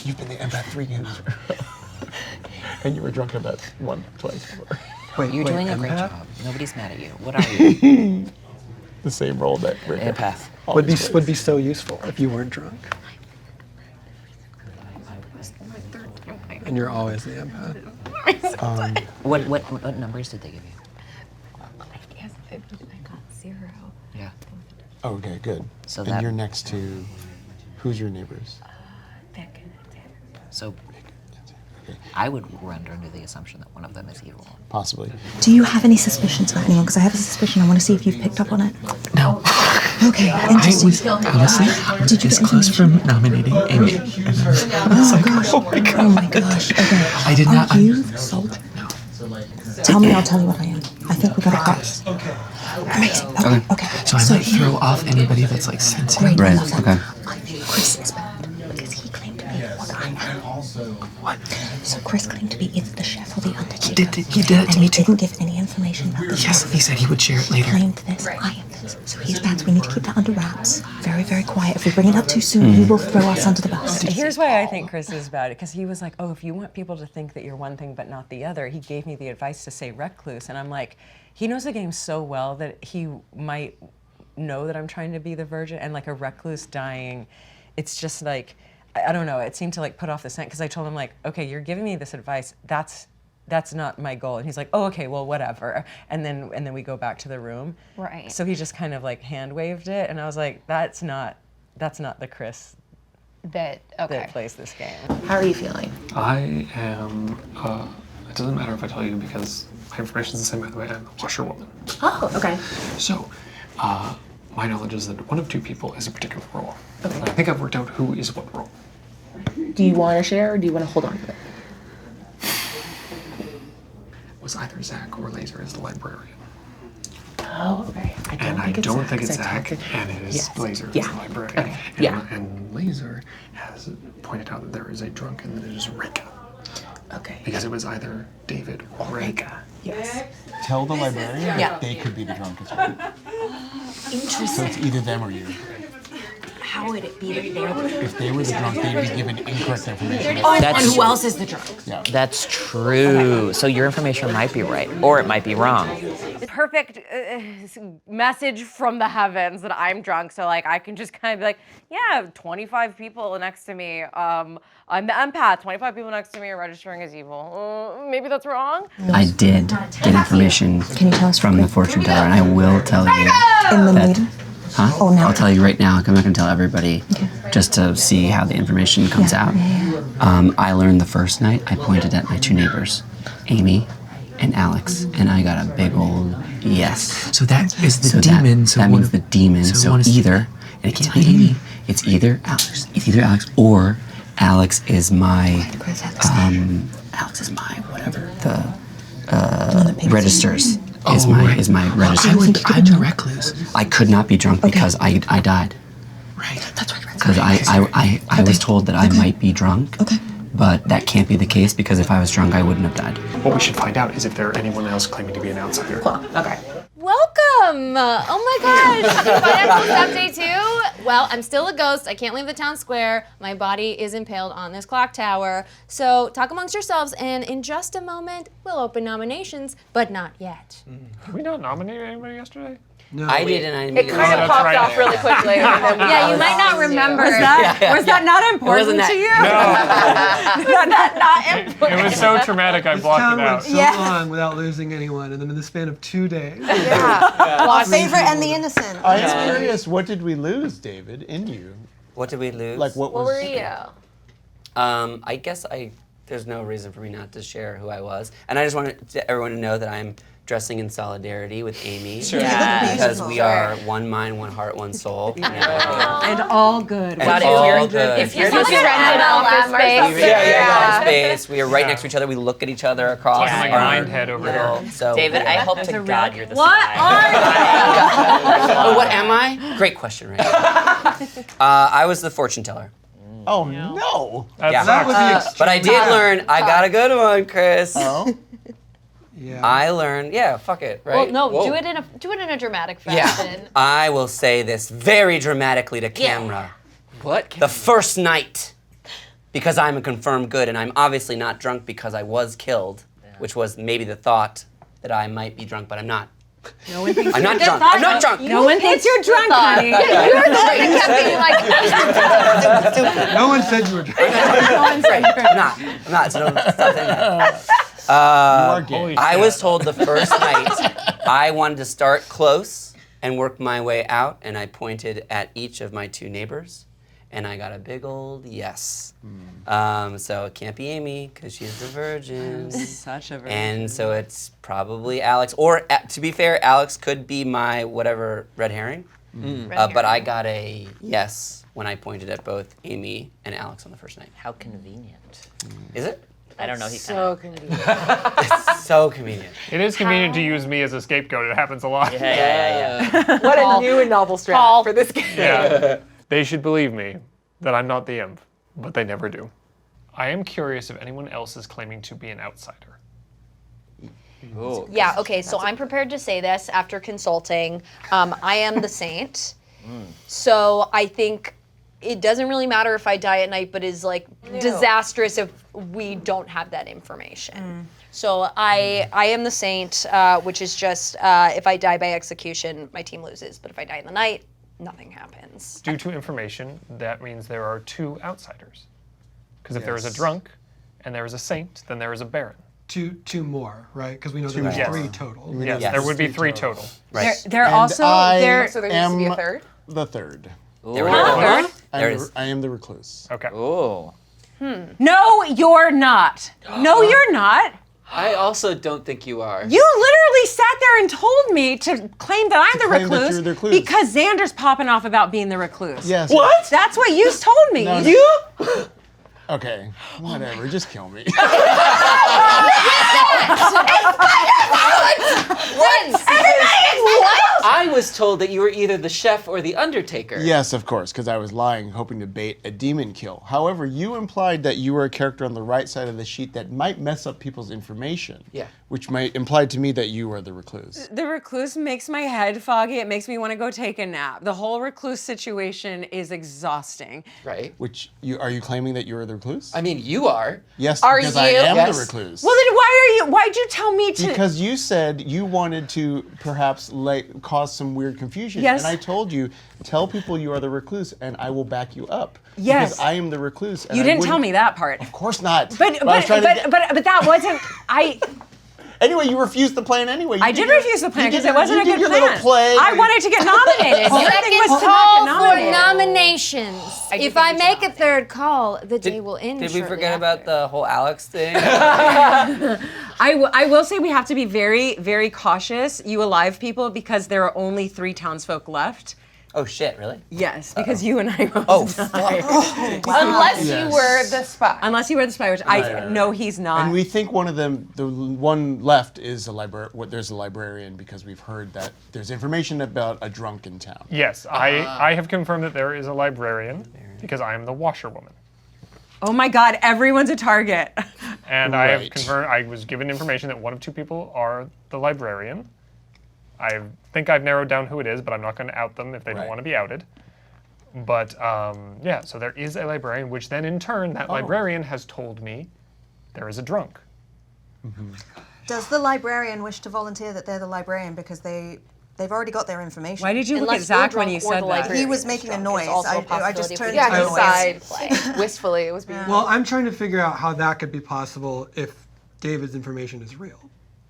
You've been the empath 3 games. And you were drunk about twice before. Wait, You're doing a great empath? job. Nobody's mad at you. What are you? The same role that Rekha Empath. Would be so useful if you weren't drunk. And you're always the empath. What numbers did they give you? I got 0. Yeah. Okay, good. So and that- you're next to, who's your neighbors? So I would run under the assumption that one of them is evil. Possibly. Do you have any suspicions about anyone? Because I have a suspicion. I want to see if you've picked up on it. No. Okay, interesting. Honestly, Did you this get close from nominating Amy. And I was like, Oh my gosh. Okay. I did not. Are you the soldier? Tell me, I'll tell you what I am. I think we got a cross. Amazing. Okay. So I might throw off anybody that's like sensitive. Great, I love that. I think Chris is bad because he claimed to be what I am. What? So Chris claimed to be either the chef or the Undertaker. He did it to and me he too. didn't give any information about the Yes, chef. he said he would share it later. He claimed this, I am this. So he's bad, so we need to keep that under wraps. Very, very quiet. If we bring it up too soon, he will throw us under the bus. Here's why I think Chris is bad, because he was like, oh, if you want people to think that you're one thing but not the other, he gave me the advice to say recluse, and I'm like, he knows the game so well that he might know that I'm trying to be the virgin, and like a recluse dying, it's just like, I don't know, it seemed to like put off the scent, because I told him like, okay, you're giving me this advice, that's not my goal. And he's like, oh, okay, well, whatever. And then we go back to the room. Right. So he just kind of like hand waved it, and I was like, that's not That's not the Chris that plays this game. How are you feeling? I am, it doesn't matter if I tell you because my information's the same, by the way, I'm a washerwoman. Oh, okay. So, my knowledge is that one of two people is a particular role. Okay. I think I've worked out who is what role. Do you want to share or do you want to hold on to it? It was either Zach or Laser as the librarian. Oh, okay. I don't think it's Zach, and it is Laser as the librarian. Okay. Yeah. And Laser has pointed out that there is a drunk and that it is Rekha. Okay. Because it was either David or Rekha. Yes. Tell the librarian Yeah. that they could be the drunk as well. Interesting. So it's either them or you. How would it be that they were? If they were the drunk, they'd be given incorrect information. And who else is the drunk? Yeah. That's true. So your information might be right, or it might be wrong. Perfect message from the heavens that I'm drunk, so like I can just kind of be like, yeah, 25 people next to me. I'm the empath. 25 people next to me are registering as evil. Maybe that's wrong. I did get information Can you tell us from the fortune teller, and I will tell you in the that. meeting? Huh? Oh, no. I'll tell you right now. I'm not going to tell everybody, just to see how the information comes out. I learned the first night. I pointed at my two neighbors, Amy and Alex, and I got a big old yes. So that is the demon. That means the demon. So either, and it can't be Amy. It's either Alex. It's either Alex or Alex is my. Alex is my whatever the registers. Is my register. I'm a recluse. I could not be drunk because I died. Right. That's right. Because I was told that I might be drunk. Okay. But that can't be the case because if I was drunk, I wouldn't have died. What we should find out is if there are anyone else claiming to be an outsider. Okay. Welcome! Oh my gosh! Pineapple update 2. Well, I'm still a ghost. I can't leave the town square. My body is impaled on this clock tower. So talk amongst yourselves, and in just a moment, we'll open nominations, but not yet. Did we not nominate anybody yesterday? No. I did, and I It immediately. kind of popped off really quickly. And then we Yeah, you might not remember. Was that not important to you? No. Was that not important? It was so traumatic, I This blocked town it out. went so long without losing anyone, and then in the span of 2 days. Our favorite and the innocent. I am curious, what did we lose, David, in you? What did we lose? Like, what was... What were you? I guess there's no reason for me not to share who I was. And I just wanted everyone to know that I'm dressing in solidarity with Amy. Sure. Yeah. Because we are one mind, one heart, one soul. And all good. And all good. If you're just rented office space. Space. We are right next to each other. We look at each other across Like our mind head over here. So, David, I hope to God you're the What are Oh, what am I? Great question, right? I was the fortune teller. Oh, no. That would be But I did learn, I got a good one, Chris. Oh? Yeah. I learned, fuck it, right? Well, no, Whoa. do it in a dramatic Yeah. fashion. I will say this very dramatically to camera. What? The first night, because I'm a confirmed good, and I'm obviously not drunk because I was killed, which was maybe the thought that I might be drunk, but I'm not. No one thinks I'm not you're drunk. I'm not drunk. No one thinks you're drunk, honey. You're the one that kept being like, No one said you were drunk. I'm not. So don't stop saying that. I was told the first night I wanted to start close and work my way out, and I pointed at each of my two neighbors, and I got a big old yes. So it can't be Amy because she's the virgin. Such a virgin. And so it's probably Alex, or to be fair, Alex could be my whatever red herring. But I got a yes when I pointed at both Amy and Alex on the first night. How convenient. Is it? I don't know. So convenient. It's so convenient. It is convenient to use me as a scapegoat. It happens a lot. Yeah. What a new and novel strat for this game. Yeah. They should believe me that I'm not the imp, but they never do. I am curious if anyone else is claiming to be an outsider. yeah, okay, so I'm prepared to say this after consulting. I am the saint. So I think it doesn't really matter if I die at night, but is like disastrous if we don't have that information. So I am the saint, which is just if I die by execution, my team loses. But if I die in the night, nothing happens. Due to information, that means there are two outsiders. Because if there is a drunk and there is a saint, then there is a baron. Two more, right? Because we know there Yes. was 3 total. Yes, there would be 3 total. Right. They're And also I they're So there needs to be a third? the third. There we go. There it is. I am the recluse. Okay. Oh. No, you're not. No, you're not. I also don't think you are. You literally sat there and told me to claim that I'm the claim that recluse, you're the recluse. because Xander's popping off about being the recluse. Yes. What? That's what you told me. No, no. You? Okay, whatever. Just kill me. I was told that you were either the chef or the undertaker. Yes, of course, because I was lying, hoping to bait a demon kill. However, you implied that you were a character on the right side of the sheet that might mess up people's information. Yeah. Which might imply to me that you are the recluse. The recluse makes my head foggy. It makes me want to go take a nap. The whole recluse situation is exhausting. Right. Which are you claiming that you are the recluse? I mean, you are. Yes, Are because you? I am Yes. the recluse. Well, then why'd you tell me to? Because you said you wanted to perhaps cause some weird confusion. Yes. And I told you, tell people you are the recluse and I will back you up. Yes. Because I am the recluse. And You I didn't tell wouldn't- me that part. Of course not. But I was trying to but that wasn't. Anyway, you refused the plan anyway. I did refuse the plan because it wasn't a good your plan. little play. I wanted to get nominated. Your thing was to not Call get for nominated. nominations. If I make a third call, the day will end. Did we shortly forget after. about the whole Alex thing? I will say we have to be very, very cautious, you alive people, because there are only 3 townsfolk left. Oh shit, really? Yes, because you and I both died. Unless Yes. you were the spy. Unless you were the spy, which I know he's not. And we think one of them, the one left, is there's a librarian because we've heard that there's information about a drunk in town. Yes, I have confirmed that there is a librarian because I am the washerwoman. Oh my God, everyone's a target. And I have Right. confirmed, I was given information that one of 2 people are the librarian. I think I've narrowed down who it is, but I'm not going to out them if they don't Right. want to be outed. But yeah, so there is a librarian, which then in turn, that librarian has told me there is a drunk. Does the librarian wish to volunteer that they're the librarian because they've already got their information? Why did you look at Unless you're Zach when drunk you or said the that? librarian He was is making a drunk. It's noise. also a I just possibility turned we to can the noise sighed. in play. Wistfully, it was being. Well, I'm trying to figure out how that could be possible if David's information is real.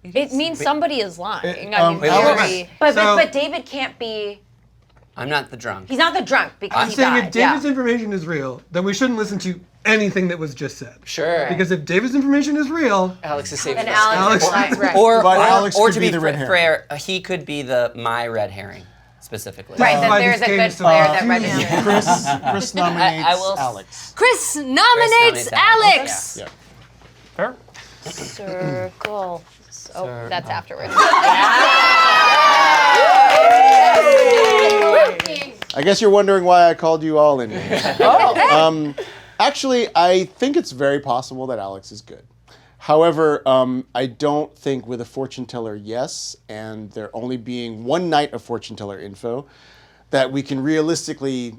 It means somebody is lying. I mean, Alex- very. But David can't be. I'm not the drunk. He's not the drunk because I'm he saying died. if David's information is real, then we shouldn't listen to anything that was just said. Sure. Because if David's information is real, Alex is safe. And for Alex is lying. Right. Or Alex could to be be the red herring. fair, he could be my red herring, specifically. Right, why then there's this a game good is so player confusing. that registered. Chris nominates I will- Alex. Chris nominates Alex. Yeah. Fair? Circle. So that's afterwards. I guess you're wondering why I called you all in here. Actually, I think it's very possible that Alex is good. However, I don't think with a fortune teller, yes, and there only being one night of fortune teller info, that we can realistically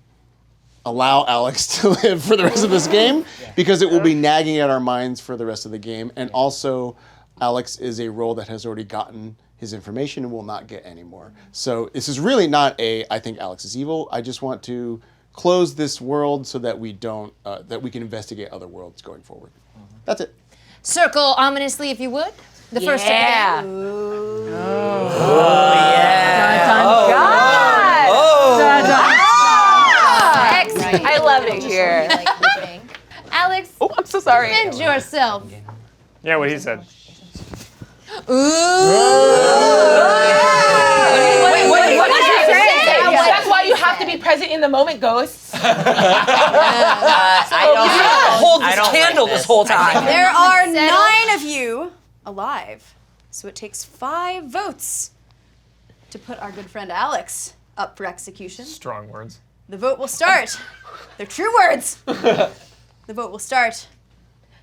allow Alex to live for the rest of this game, because it will be nagging at our minds for the rest of the game. And also, Alex is a role that has already gotten his information and will not get any more. So this is really not I think Alex is evil. I just want to close this world so that we don't, that we can investigate other worlds going forward. That's it. Circle ominously, if you would. The first Yeah. time. I love it here. Alex, Oh, I'm so sorry. defend yourself. Yeah, what he said. What did you say? That's why you have to be present in the moment, ghosts. I don't hold this candle this whole time. There are 9 of you alive, so it takes 5 votes to put our good friend Alex up for execution. Strong words. The vote will start. They're true words. The vote will start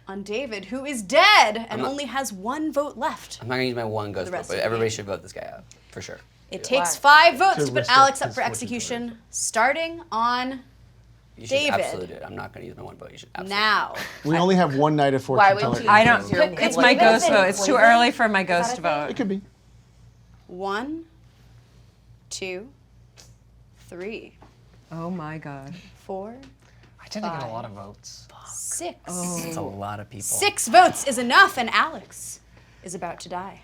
on David, who is dead and only has 1 vote left. I'm not gonna use my one ghost vote, rest but of the everybody game. should vote this guy out, for sure. It takes 5 votes To to put restrict Alex up his for fortune execution, starting on You should David. absolutely do it. I'm not gonna use my one vote. You should absolutely. now. We only have one night of fortune teller info. I don't. It's my ghost vote. It's too early for my ghost It vote. could be. 1, 2, 3, Oh my gosh. 4, I tend to get a lot of votes. 6. It's a lot of people. 6 votes is enough, and Alex is about to die.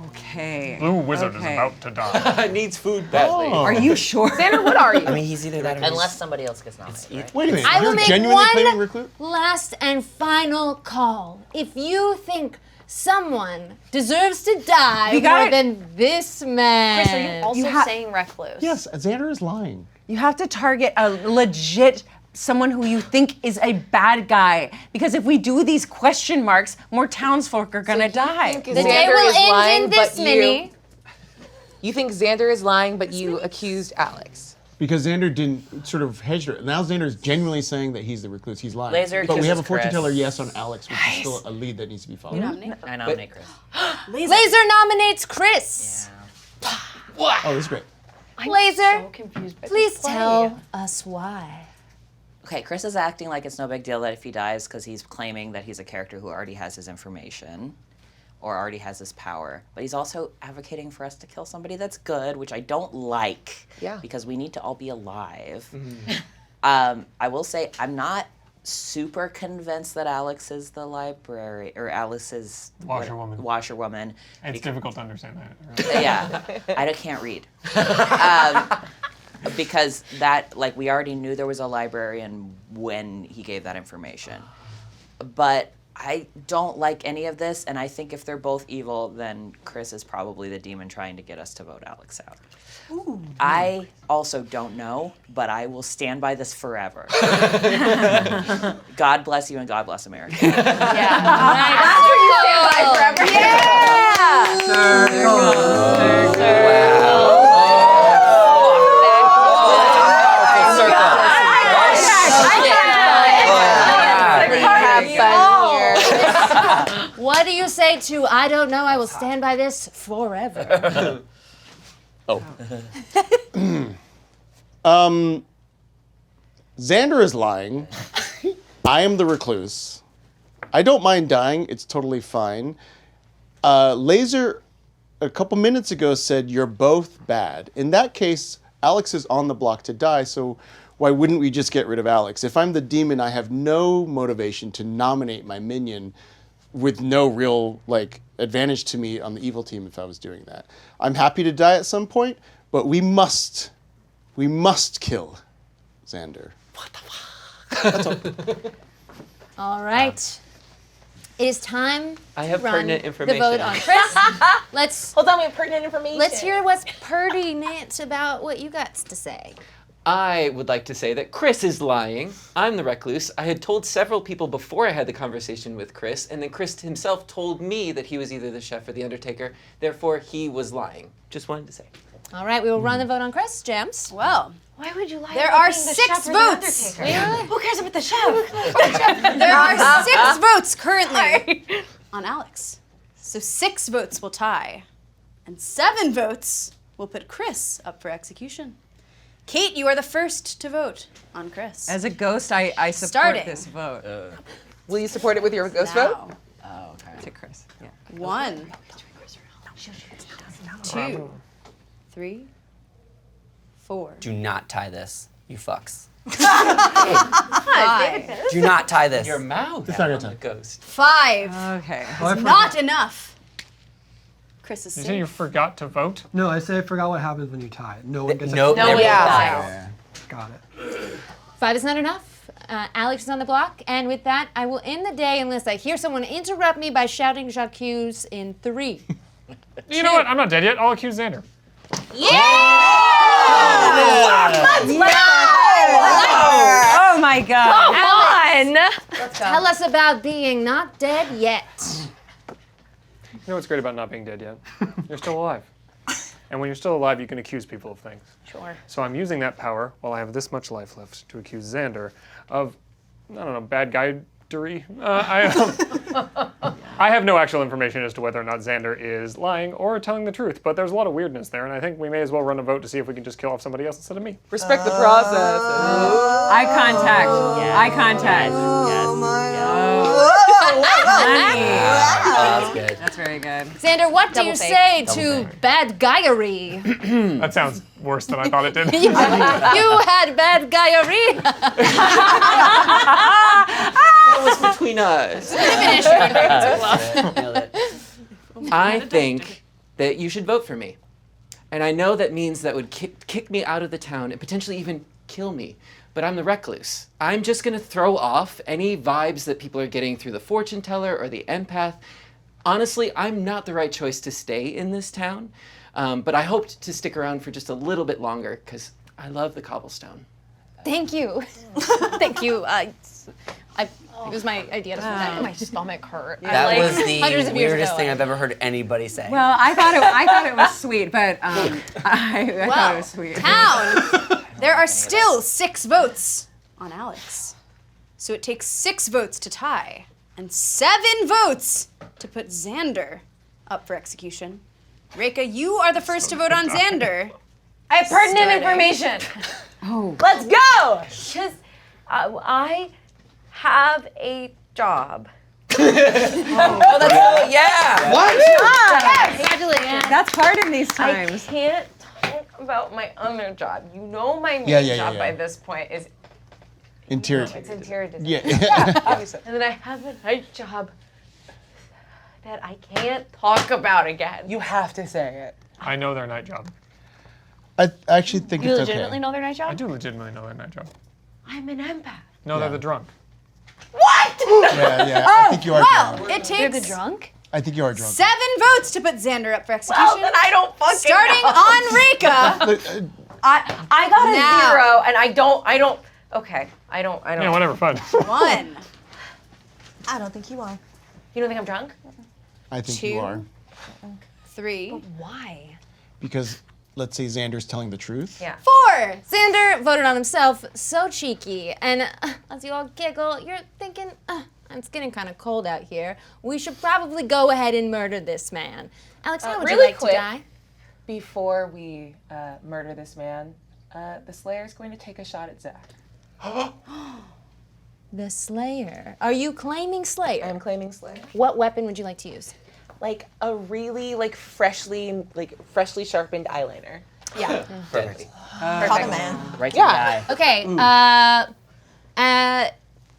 Okay. Blue wizard is about to die. Needs food badly. Are you sure? Xander, what are you? I mean, he's either that or he's- Unless somebody else gets nominated. Right? Wait a minute, I will you're make genuinely claiming one recluse? last and final call. If you think someone deserves to die We got more it. than this man. Chris, are you also saying recluse? Yes, Xander is lying. You have to target a legit someone who you think is a bad guy, because if we do these question marks, more townsfolk are gonna die. The day will end in this mini. You think Xander is lying, but you accused Alex. Because Xander didn't sort of hedge it. Now Xander is genuinely saying that he's the recluse. He's lying. Laser but we have a accuses fortune Chris. teller yes on Alex, which is still a lead that needs to be followed. I nominate Chris. Laser nominates Chris. Oh, this is great. Laser, confused by please this play. tell us why. Okay, Chris is acting like it's no big deal that if he dies because he's claiming that he's a character who already has his information or already has his power. But he's also advocating for us to kill somebody that's good, which I don't like. Yeah. Because we need to all be alive. I will say I'm not super convinced that Alex is the library or Alice is Washerwoman. Washerwoman. It's difficult to understand that. Right? Yeah, can't read. Because that, like, we already knew there was a librarian when he gave that information. But I don't like any of this, and I think if they're both evil, then Chris is probably the demon trying to get us to vote Alex out. Ooh. I also don't know, but I will stand by this forever. God bless you and God bless America. That's what you stand by forever. What do you say to I don't know, I will stand by this forever? Xander is lying. I am the recluse. I don't mind dying. It's totally fine. Laser, a couple minutes ago, said you're both bad. In that case, Alex is on the block to die, so why wouldn't we just get rid of Alex? If I'm the demon, I have no motivation to nominate my minion with no real advantage to me on the evil team if I was doing that. I'm happy to die at some point, but we must kill Xander. What the fuck? That's all. All right. It is time I have to run pertinent information. the vote on Chris. Let's hold on. We have pertinent information. Let's hear what's pertinent about what you got to say. I would like to say that Chris is lying. I'm the recluse. I had told several people before I had the conversation with Chris, and then Chris himself told me that he was either the chef or the Undertaker. Therefore, he was lying. Just wanted to say. All right, we will run the vote on Chris. Gems. Well, why would you lie There about are being the 6 chef or the votes. Undertaker? Who cares about the chef? There are 6 votes currently on Alex. So 6 votes will tie. And 7 votes will put Chris up for execution. Kate, you are the first to vote on Chris. As a ghost, I support Starting. this vote. Will you support it with your ghost vote? Oh, okay. To Chris. Yeah. 1, 2, 3, 4. Do not tie this, you fucks. 5. Do not tie this. Your mouth. It's not gonna tie. Ghost. 5. Okay. It's not enough. Chris is You safe. say you forgot to vote? No, I say I forgot what happens when you tie. No one gets No, a never Yeah. Got it. 5 is not enough. Alex is on the block, and with that, I will end the day unless I hear someone interrupt me by shouting J'accuse in 3. You know what? I'm not dead yet. I'll accuse Xander. Oh my God. Alex, tell us about being not dead yet. You know what's great about not being dead yet? You're still alive. And when you're still alive, you can accuse people of things. Sure. So I'm using that power while I have this much life left to accuse Xander of, I don't know, bad guy-dery. I have no actual information as to whether or not Xander is lying or telling the truth, but there's a lot of weirdness there, and I think we may as well run a vote to see if we can just kill off somebody else instead of me. Respect the process. Eye contact. Eye contact. Oh my That's good. That's very good. Xander, what do Double you fake. say to bad guyery? That sounds worse than I thought it did. You had bad guyery. That was between us. Nailed it. I think that you should vote for me. And I know that means that would kick me out of the town and potentially even kill me. But I'm the recluse. I'm just gonna throw off any vibes that people are getting through the fortune teller or the empath. Honestly, I'm not the right choice to stay in this town, but I hoped to stick around for just a little bit longer because I love the cobblestone. Thank you. Thank you. It was my idea to my stomach hurt. That was the hundreds of years weirdest ago. thing I've ever heard anybody say. Well, I thought it was sweet, but I thought it was sweet. Town! There are still 6 votes on Alex. So it takes 6 votes to tie, and 7 votes to put Xander up for execution. Rekha, you are the first to vote on Xander. I have pertinent Starting. information. Oh. Let's go! Just, I have a job. Oh, that's so, yeah! What? Yes. Congratulations. That's hard in these times. I can't talk about my other job. You know my main Yeah, job yeah. by this point is Interior. it's interior design. Yeah. And then I have a night job that I can't talk about again. You have to say it. I know their night job. I actually think You it's legitimately okay. know their night job? I do legitimately know their night job. I'm an empath. No, they're the drunk. What? Yeah, I think you are Well, drunk. it takes the drunk? I think you are drunk. 7 votes to put Xander up for execution. Well, then I don't fucking Starting know. on Rekha. I got a Now. 0, and I don't. Okay, I don't. Yeah, whatever, fun. 1. I don't think you are. You don't think I'm drunk? I think 2. you are. 3. Why? Because let's say Xander's telling the truth. Yeah. 4. Xander voted on himself, so cheeky. And as you all giggle, you're thinking, it's getting kind of cold out here. We should probably go ahead and murder this man. Alex, how would you Really like quick, to die? Before we murder this man, the Slayer's going to take a shot at Zach. The Slayer. Are you claiming Slayer? I'm claiming Slayer. What weapon would you like to use? Like a really freshly sharpened eyeliner. Yeah. Perfect. Hot a man. Right to the eye. Okay,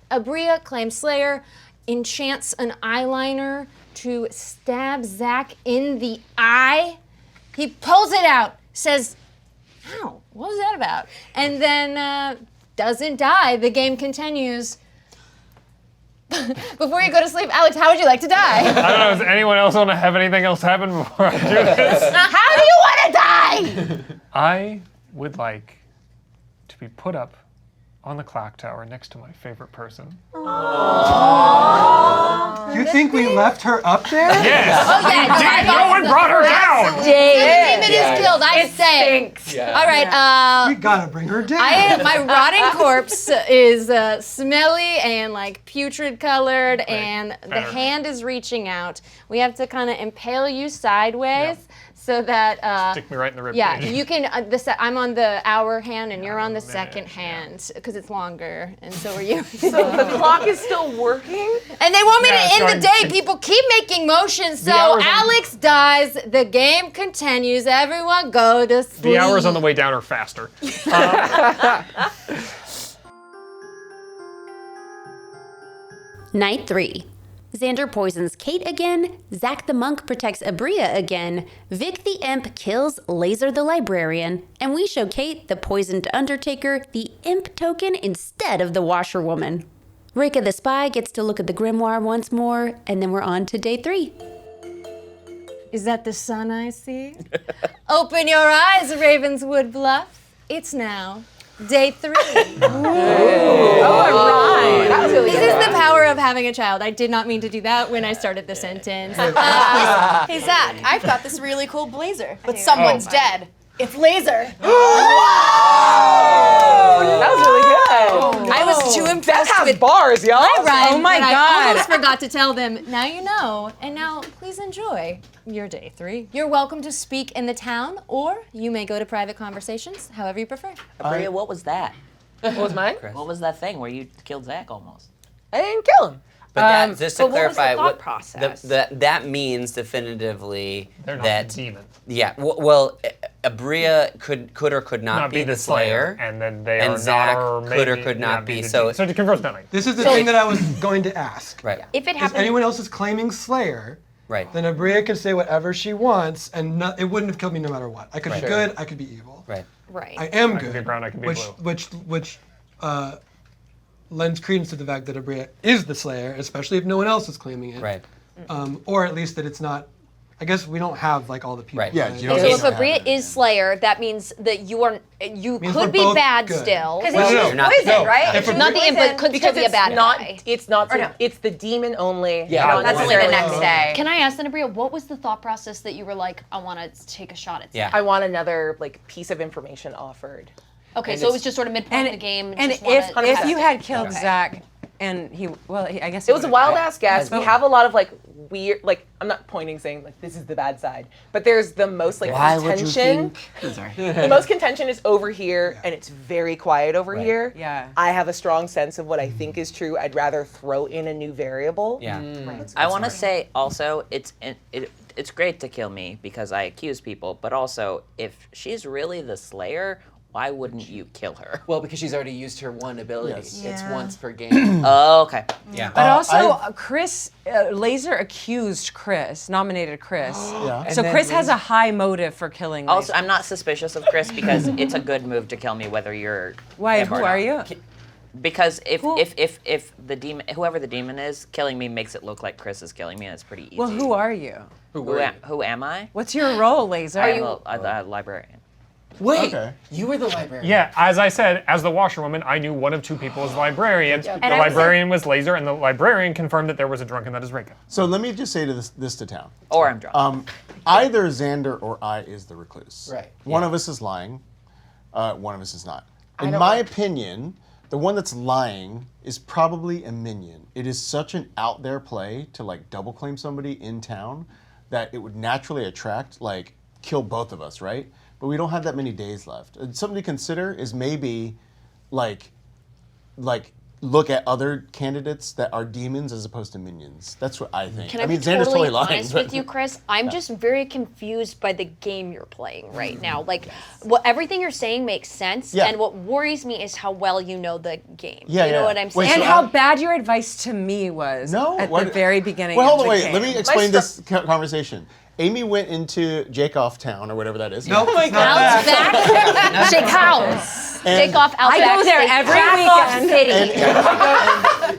Aabria claims Slayer, enchants an eyeliner to stab Zach in the eye. He pulls it out, says, ow, what was that about? And then doesn't die. The game continues. Before you go to sleep, Alex, how would you like to die? I don't know, does anyone else want to have anything else happen before I do this? How do you want to die? I would like to be put up on the Clocktower next to my favorite person. You think we left her up there? Yes! Oh, yeah. No one brought her down! The demon is killed, I say. Yeah. All right, We gotta bring her down. my rotting corpse is smelly and like putrid colored, and the Better. hand is reaching out. We have to kind of impale you sideways so that. Stick me right in the rib Yeah, cage. you can. I'm on the hour hand, and you're on the second hand because it's longer, and so are you. So the clock is still working? And they want me Yeah, to end the sorry. day. People keep making motions, so hour's on- Alex dies. The game continues. Everyone go to sleep. The hours on the way down are faster. Night 3. Xander poisons Kate again, Zach the monk protects Aabria again, Vic the imp kills Laser the librarian, and we show Kate, the poisoned undertaker, the imp token instead of the washerwoman. Rekha the spy gets to look at the grimoire once more, and then we're on to day 3. Is that the sun I see? Open your eyes, Ravenswood Bluff. It's now day 3. This is the power of having a child. I did not mean to do that when I started the sentence. Hey, Zach, I've got this really cool blazer, but someone's dead. It's Laser. That was really good. I was too impressed That has with bars, y'all. my rhyme Oh my that I God. almost forgot to tell them. Now you know, and now please enjoy your day 3. You're welcome to speak in the town, or you may go to private conversations, however you prefer. Aabria, what was that? What was mine? What was that thing where you killed Zach almost? I didn't kill him. But that, just to but what was the clarify, thought process? that means definitively They're not that the demon. yeah. Well, Aabria could or could not be the Slayer, and then they and are Zach not, or could or maybe could not be. the So demon. So to confirm nothing. This is the thing that I was going to ask. right. If it If happens, anyone else is claiming Slayer, Right. then Aabria can say whatever she wants, and it wouldn't have killed me no matter what. I could be Right. good, I could be evil. Right. Right. I am I good. could be brown, I could be which lends credence to the fact that Aabria is the Slayer, especially if no one else is claiming it. Right. Or at least that it's not. I guess we don't have like all the people. Right. Yeah, you don't So if have to Aabria have it. is Slayer, that means that you Means could we're be both bad good. still. Because Well, it's no, she's not- poison, no. right? If She's Not the imp, but could because still be a bad guy. It's not. Or no. It's the demon only. Yeah, not That's only the necessarily- next day. Can I ask then, Aabria, what was the thought process that you were like, I want to take a shot at Yeah. I want another like piece of information offered. Okay, And so it was it's- just sort of midpoint of the game. And just if wanna you had killed Okay. Zach, and I guess It was a would've- wild ass guess. But- We have a lot of like weird, like I'm not pointing saying like this is the bad side, but there's the most like Why would you contention. think? Sorry. The most contention is over here, and it's very quiet over Right. here. Yeah. I have a strong sense of what I think is true. I'd rather throw in a new variable. Yeah. I want to say also it's great to kill me because I accuse people, but also if she's really the Slayer, why wouldn't you kill her? Well, because she's already used her one ability. Yes. It's Yeah. once per game. Oh, okay. Yeah. But also, Chris, Laser accused Chris, nominated Chris. Yeah. So And Chris then has a high motive for killing Also, Laser. I'm not suspicious of Chris because it's a good move to kill me whether you're Why? him Who or are not. you? Because if the demon, whoever the demon is, killing me makes it look like Chris is killing me, and it's pretty easy. Well, who are you? Who am I? What's your role, Laser? I'm a librarian. Wait, Okay. you were the librarian. Yeah, as I said, as the washerwoman, I knew one of two people as librarian. The librarian was Laser, and the librarian confirmed that there was a drunk, and that is Rekha. So let me just say this to town. Or I'm drunk. Either Xander or I is the recluse. Right. One of us is lying. One of us is not. In my opinion, the one that's lying is probably a minion. It is such an out there play to like double claim somebody in town that it would naturally attract like kill both of us, right? But we don't have that many days left. Something to consider is maybe like look at other candidates that are demons as opposed to minions. That's what I think. Can I mean, be Xander's totally lying. honest but- with you, Chris? I'm just very confused by the game you're playing right now. Like, what everything you're saying makes sense, Yeah. and what worries me is how well you know the game. Yeah, you know yeah. what I'm Wait, saying? And how bad your advice to me was at what- the very beginning. Wait, hold of on, the wait. game. Let me explain this conversation. Amy went into Jakeoff Town or whatever that is. Nope, it's not Outback, Shake House, And- Take Off Outback. I go there Steak, every Jack Off weekend. City.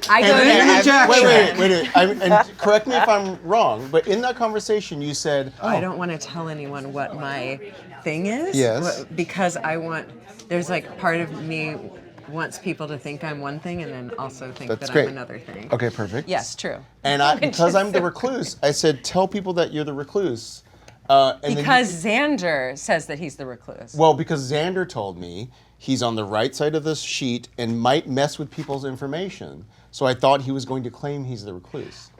I go And there in the every wait. And correct me if I'm wrong, but in that conversation you said, I don't want to tell anyone what my thing is. Yes. Because there's like part of me wants people to think I'm one thing and then also think That's that great. I'm another thing. Okay, perfect. Yes, true. And because I'm the recluse, I said, tell people that you're the recluse. And then Because Xander says that he's the recluse. well, because Xander told me he's on the right side of this sheet and might mess with people's information. So I thought he was going to claim he's the recluse.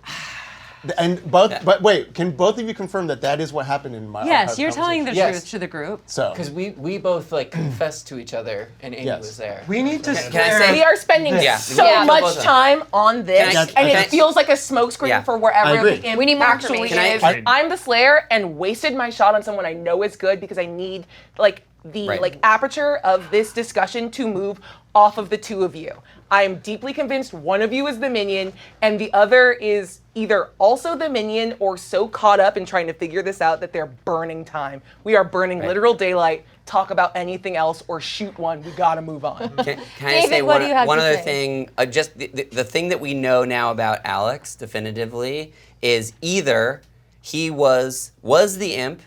But wait, can both of you confirm that that is what happened in my Yes, archive you're telling the conversation? truth to the group. So Because we both like confessed to each other, and Amy Yes. was there. We need to. Can I say? We are spending Yeah. so Yeah. much Both of them. time on this, Can I- and can I- it feels like a smokescreen Yeah. for I wherever agree. the imp We need more actually information. is. Can I'm the Slayer and wasted my shot on someone I know is good because I need like the Right. aperture of this discussion to move off of the two of you. I am deeply convinced one of you is the minion and the other is either also the minion or so caught up in trying to figure this out that they're burning time. We are burning literal daylight. Talk about anything else or shoot one. We gotta move on. Can I David, say what do you have one to other say? thing? Just the thing that we know now about Alex definitively is either he was the imp,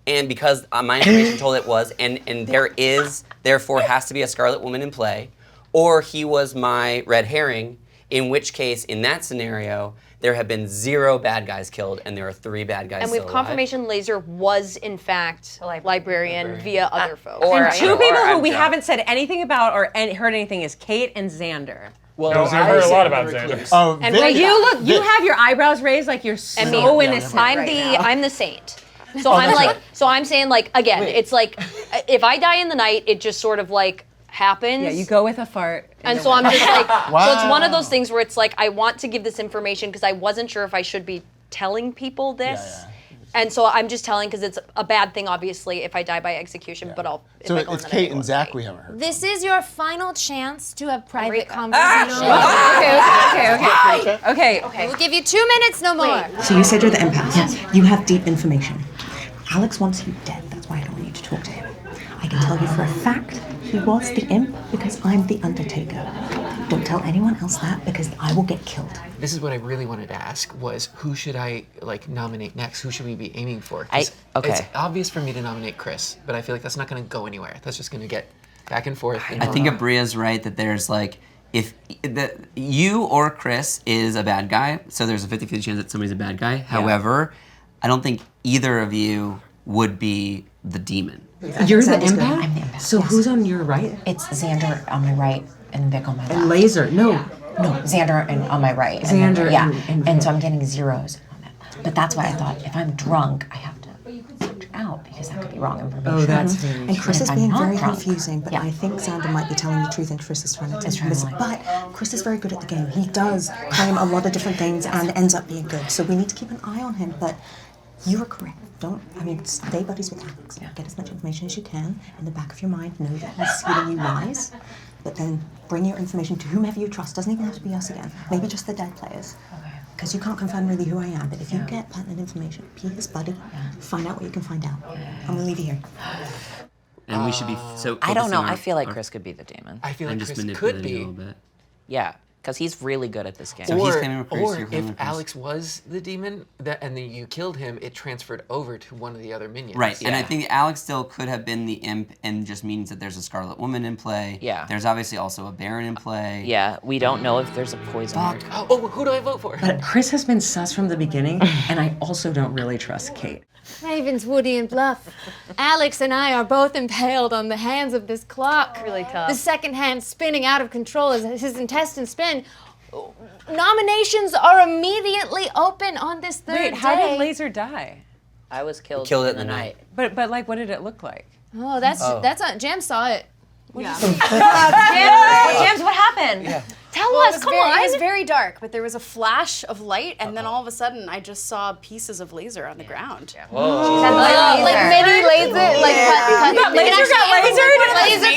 and because my information told it was, and there is therefore has to be a Scarlet Woman in play, or he was my red herring. In which case, in that scenario, there have been 0 bad guys killed, and there are 3 bad guys And we have still alive. confirmation Laser was in fact librarian via other folks. Or- And two or people who I'm we drunk. haven't said anything about or heard anything is Kate and Xander. Well, No, I I've heard a said lot the about recluse. Xander. Oh, And Vic- when you look, you Vic- have your eyebrows raised like you're so innocent. I'm right the now. I'm the saint. So I'm like so I'm saying like again, it's like if I die in the night, it just sort of like happens. Yeah, you go with a fart. And so I'm just like, so it's one of Wow. those things where it's like I want to give this information because I wasn't sure if I should be telling people this. And so I'm just telling because it's a bad thing, obviously, if I die by execution. But if So I go it's in, then Kate I and Zach we haven't heard. This is your final chance to have private conversations. Okay. We'll give you 2 minutes, no more. So you said you're the empath. Yes. You have deep information. Alex wants you dead. That's why I don't want you to talk to him. I can tell you for a fact he was the imp because I'm the Undertaker. Don't tell anyone else that because I will get killed. This is what I really wanted to ask was who should I nominate next? Who should we be aiming for? It's obvious for me to nominate Chris, but I feel like that's not going to go anywhere. That's just going to get back and forth. I think Aabria's right that there's if you or Chris is a bad guy, so there's a 50-50 chance that somebody's a bad guy. However, I don't think either of you would be the demon. You're the Xander's good. empath? I'm the empath. So who's on your right? It's Xander on my right and Vic on my left. And Laser. No, Xander and on my right. Xander and so I'm getting zeros on that. But that's why I thought if I'm drunk, I have to filter out because that could be wrong information. Oh, that's very And Chris is I'm being not very drunk. confusing, but I think Xander might be telling the truth and Chris is trying to Is trying to lie. But Chris is very good at the game. He does claim a lot of different things and ends up being good. So we need to keep an eye on him, but you are correct. Stay buddies with Alex. Get as much information as you can in the back of your mind. Know that he's feeding you lies, but then bring your information to whomever you trust. Doesn't even have to be us again. Maybe just the dead players. Because you can't confirm really who I am, but if you get patented information, be his buddy, find out what you can find out. I'm gonna leave you here. And we should be so. I don't know. focusing I feel like our- Chris could be the demon. I feel like I'm just Chris could manipulating be. a little bit. Yeah, because he's really good at this game. So he's Or, claiming Chris, or you're claiming if Chris. Alex was the demon and then you killed him, it transferred over to one of the other minions. Right, and I think Alex still could have been the imp, and just means that there's a Scarlet Woman in play. Yeah. There's obviously also a Baron in play. Yeah, we don't know if there's a poison. Oh, who do I vote for? But Chris has been sus from the beginning, and I also don't really trust Kate. Ravenswoody and Bluff. Alex and I are both impaled on the hands of this clock. Really tough. The second hand spinning out of control as his intestines spin. Nominations are immediately open on this third Wait, day. how did Laser die? I was killed, Killed in the night. But what did it look like? Oh, that's on Jam saw it. Jams, what happened? Tell us, come on. It was very dark, but there was a flash of light, and then all of a sudden, I just saw pieces of laser on the ground. Like mini laser, cut. Laser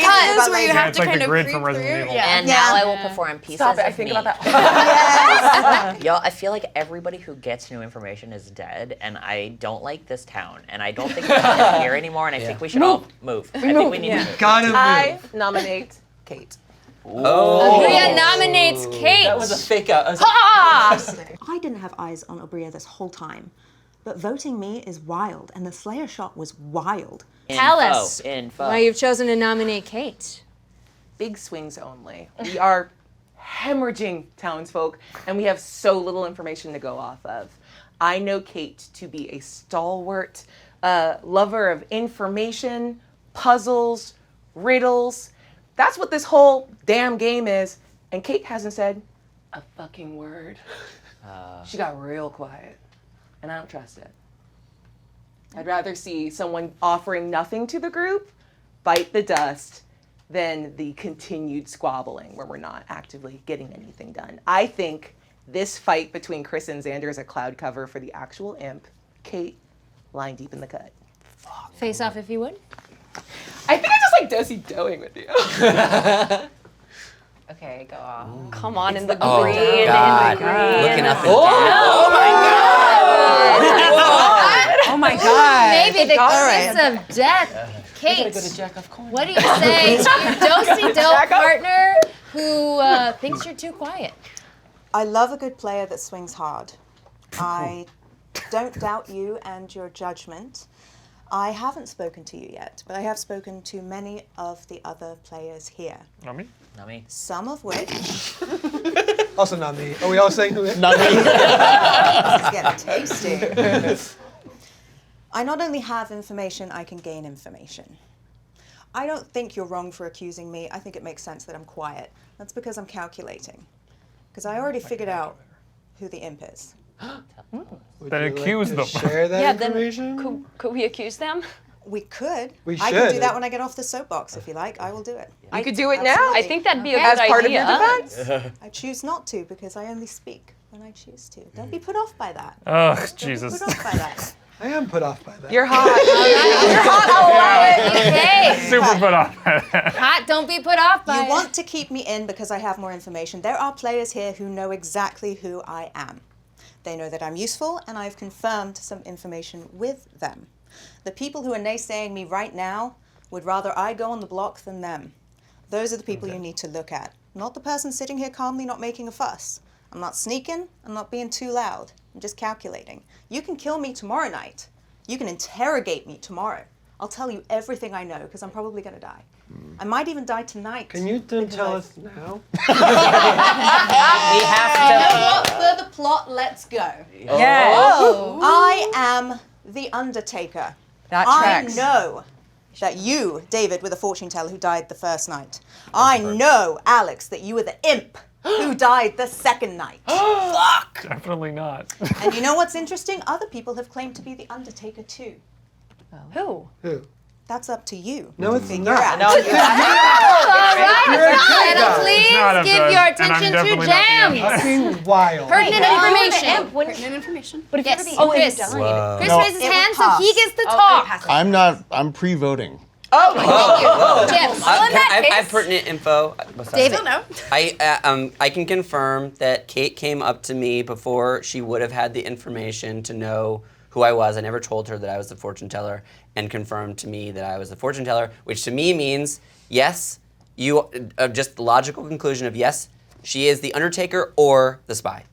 cuts where you have It's to like kind the of grid creep from Resident through. Evil. And now I will perform pieces Stop it, I of think me. about that. Y'all, I feel like everybody who gets new information is dead, and I don't like this town, and I don't think we can live here anymore, and I think we should all move. I think we need to move. I nominate Kate. Aabria nominates Kate. That was a fake out. I didn't have eyes on Aabria this whole time, but voting me is wild, and the Slayer shot was wild. Tell us Info. why you've chosen to nominate Kate. Big swings only. We are hemorrhaging townsfolk, and we have so little information to go off of. I know Kate to be a stalwart lover of information, puzzles, riddles. That's what this whole damn game is. And Kate hasn't said a fucking word. She got real quiet, and I don't trust it. I'd rather see someone offering nothing to the group bite the dust than the continued squabbling where we're not actively getting anything done. I think this fight between Chris and Xander is a cloud cover for the actual imp. Kate, lying deep in the cut. Face off if you would. I think I just like do-si-doing with you. Okay, go off. Come on, in the Oh, green, God. in the green. Looking up and Oh Oh my God. Maybe the kiss of death. Kate, what do you say to your do-si-do partner who thinks you're too quiet? I love a good player that swings hard. I don't doubt you and your judgment. I haven't spoken to you yet, but I have spoken to many of the other players here. Not me? Not me. Some of which... Also not me. Are we all saying who it is? Not me. This is getting tasty. I not only have information, I can gain information. I don't think you're wrong for accusing me. I think it makes sense that I'm quiet. That's because I'm calculating. Because I already figured out who the imp is. Then accuse them. Share that Yeah, information? then could we accuse them? We could. We I can do should. that when I get off the soapbox, if you like. I will do it. You could do it now. I think that'd be a As good part of idea. your defense. I choose not to because I only speak when I choose to. Don't be put off by that. Oh, Don't Jesus. be put off by that. I am put off by that. You're hot. You're hot, I'll allow it. Okay. Super put off by that. Hot, don't be put off by You it. want to keep me in because I have more information. There are players here who know exactly who I am. They know that I'm useful, and I've confirmed some information with them. The people who are naysaying me right now would rather I go on the block than them. Those are the people you need to look at, not the person sitting here calmly not making a fuss. I'm not sneaking, I'm not being too loud. I'm just calculating. You can kill me tomorrow night. You can interrogate me tomorrow. I'll tell you everything I know, because I'm probably going to die. I might even die tonight. Can you tell us now? We have to. For the plot, let's go. Yes. Oh. I am the Undertaker. That tracks. I know that you, David, were the fortune teller who died the first night. I know, Alex, that you were the imp who died the second night. Fuck! Definitely not. And you know what's interesting? Other people have claimed to be the Undertaker too. Who? Who? That's up to you. No, to it's figure not. out. No, it's And please give your attention to Jams. Wild. Pertinent information. Pertinent information. But if Yes. Oh, Chris. Whoa. Chris No. raises his hand so he gets to talk. I'm pre-voting. Oh, Jams. I have pertinent info. What's that? David. I can confirm that Kate came up to me before she would have had the information to know who I was. I never told her that I was the fortune teller, and confirmed to me that I was the fortune teller, which to me means yes, you just the logical conclusion of yes, she is the Undertaker or the spy.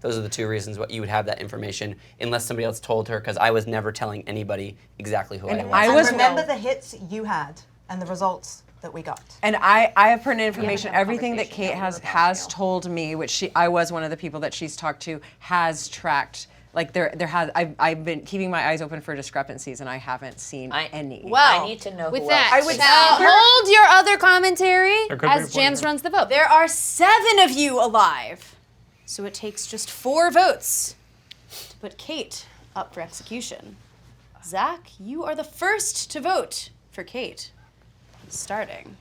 Those are the two reasons why you would have that information, unless somebody else told her, because I was never telling anybody exactly who I was. And remember the hits you had and the results that we got. And I have pertinent information. Everything that Kate has told me, which I was one of the people that she's talked to, has tracked. Like I've been keeping my eyes open for discrepancies, and I haven't seen any. Well, I need to know with who that, else. I would hold your other commentary There could be a as point Jams there. runs the vote. There are 7 of you alive. So it takes just 4 votes to put Kate up for execution. Zach, you are the first to vote for Kate. Starting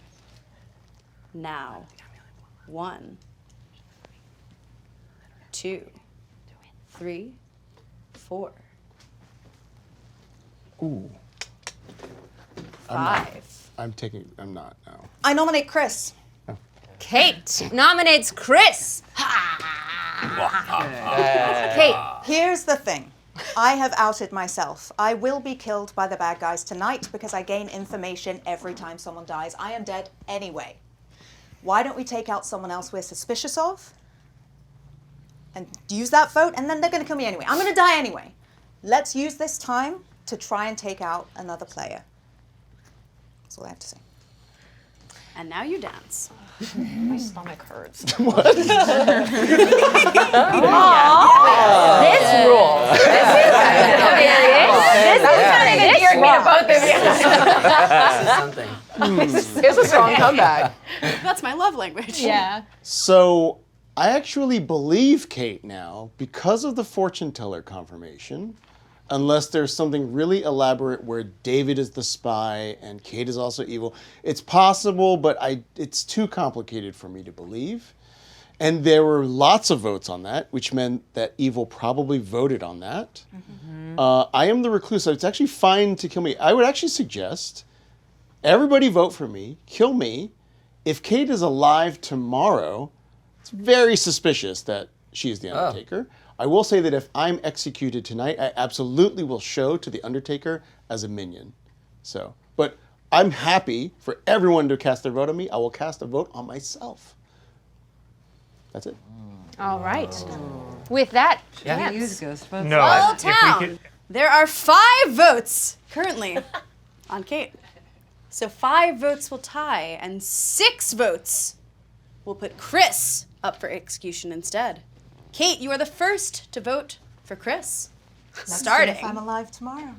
now. 1, 2, 3, 4. Ooh. 5. I'm not, no. I nominate Chris. Kate nominates Chris. Kate. Here's the thing. I have outed myself. I will be killed by the bad guys tonight because I gain information every time someone dies. I am dead anyway. Why don't we take out someone else we're suspicious of and use that vote, and then they're going to kill me anyway. I'm going to die anyway. Let's use this time to try and take out another player. That's all I have to say. And now you dance. My stomach hurts. This rules. It's a strong comeback. That's my love language. Yeah. So I actually believe Kate now because of the fortune teller confirmation, unless there's something really elaborate where David is the spy and Kate is also evil. It's possible, but it's too complicated for me to believe. And there were lots of votes on that, which meant that evil probably voted on that. Mm-hmm. I am the recluse, so it's actually fine to kill me. I would actually suggest everybody vote for me, kill me. If Kate is alive tomorrow, it's very suspicious that she is the Undertaker. I will say that if I'm executed tonight, I absolutely will show to the Undertaker as a minion. So, but I'm happy for everyone to cast their vote on me. I will cast a vote on myself. That's it. All right. With that, Should we use ghost votes? No. Well, if we town. could- There are 5 votes currently on Kate. So 5 votes will tie, and 6 votes will put Chris up for execution instead. Kate, you are the first to vote for Chris. Let's see Starting if I'm alive tomorrow.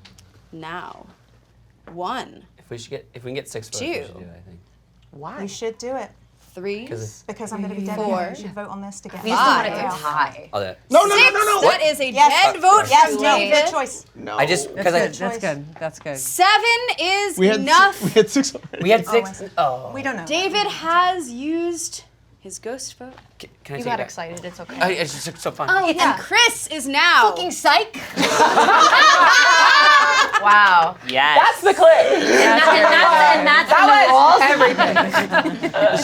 now. 1, If we can get 6 votes, we 2. should do it, I think. Why? We should do it. 3, Because I'm going to be dead. 4. We should vote on this together. We just don't want it to tie. I'll do it. No. That is a Yes. dead vote Yes, from no, David. good choice. No. I just because That's good. That's good. 7 is We had enough. We had 6 already. we had 6. Oh. We don't know. David has used his ghost vote. Can I You take got it excited. It's okay. back? It's just so fun. And Chris is now Fucking psych. Wow. Yes. That's the clip. And that's that was everything.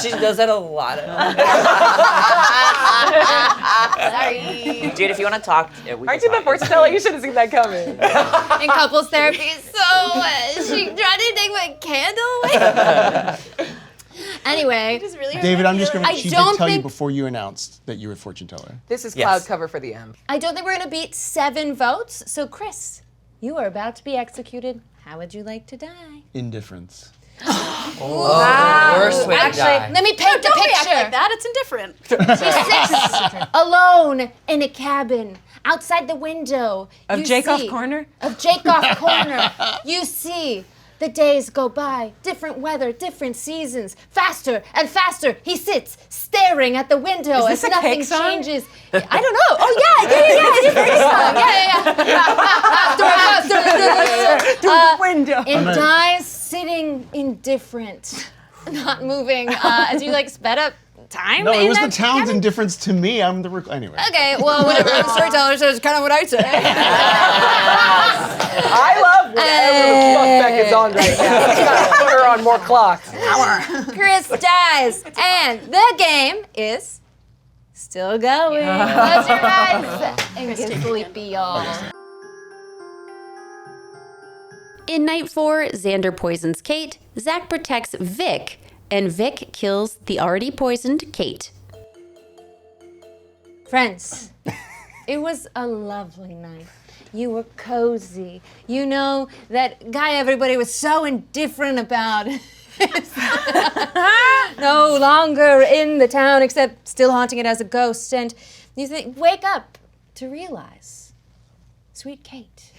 She does that a lot. Sorry. Dude, if you want to talk, Aren't you the fortune teller? You should have seen that coming. In couples therapy, so she tried to take my candle away. Anyway, David, I'm just going to. I She don't did tell you think before you announced that you were fortune teller. This is Yes. cloud cover for the M. I don't think we're gonna beat 7 votes. So Chris, you are about to be executed. How would you like to die? Indifference. Wow. Worst way to Actually, die. let me paint the don't react picture. like that. It's indifferent. She sits alone in a cabin outside the window Of You Jacob see- Corner? Of Jacob Corner. You see the days go by, different weather, different seasons, faster and faster. He sits staring at the window Is this as a nothing cake song? changes. I don't know. Oh yeah, it is a cake song. Yeah. Through the window. And dies sitting indifferent, not moving. As you like sped up time. No, it in was the that town's cabin? indifference to me. I'm the anyway. Okay, well, whatever. I'm a storyteller, so it's kind of what I say. I love whatever the fuck Beck is on right now. Let's gotta put her on more clocks. Chris dies, and the game is still going. Close your eyes and get sleepy, y'all. In night 4, Xander poisons Kate, Zach protects Vic, and Vic kills the already poisoned Kate. Friends, it was a lovely night. You were cozy. You know, that guy everybody was so indifferent about. No longer in the town, except still haunting it as a ghost. And you think, wake up to realize, sweet Kate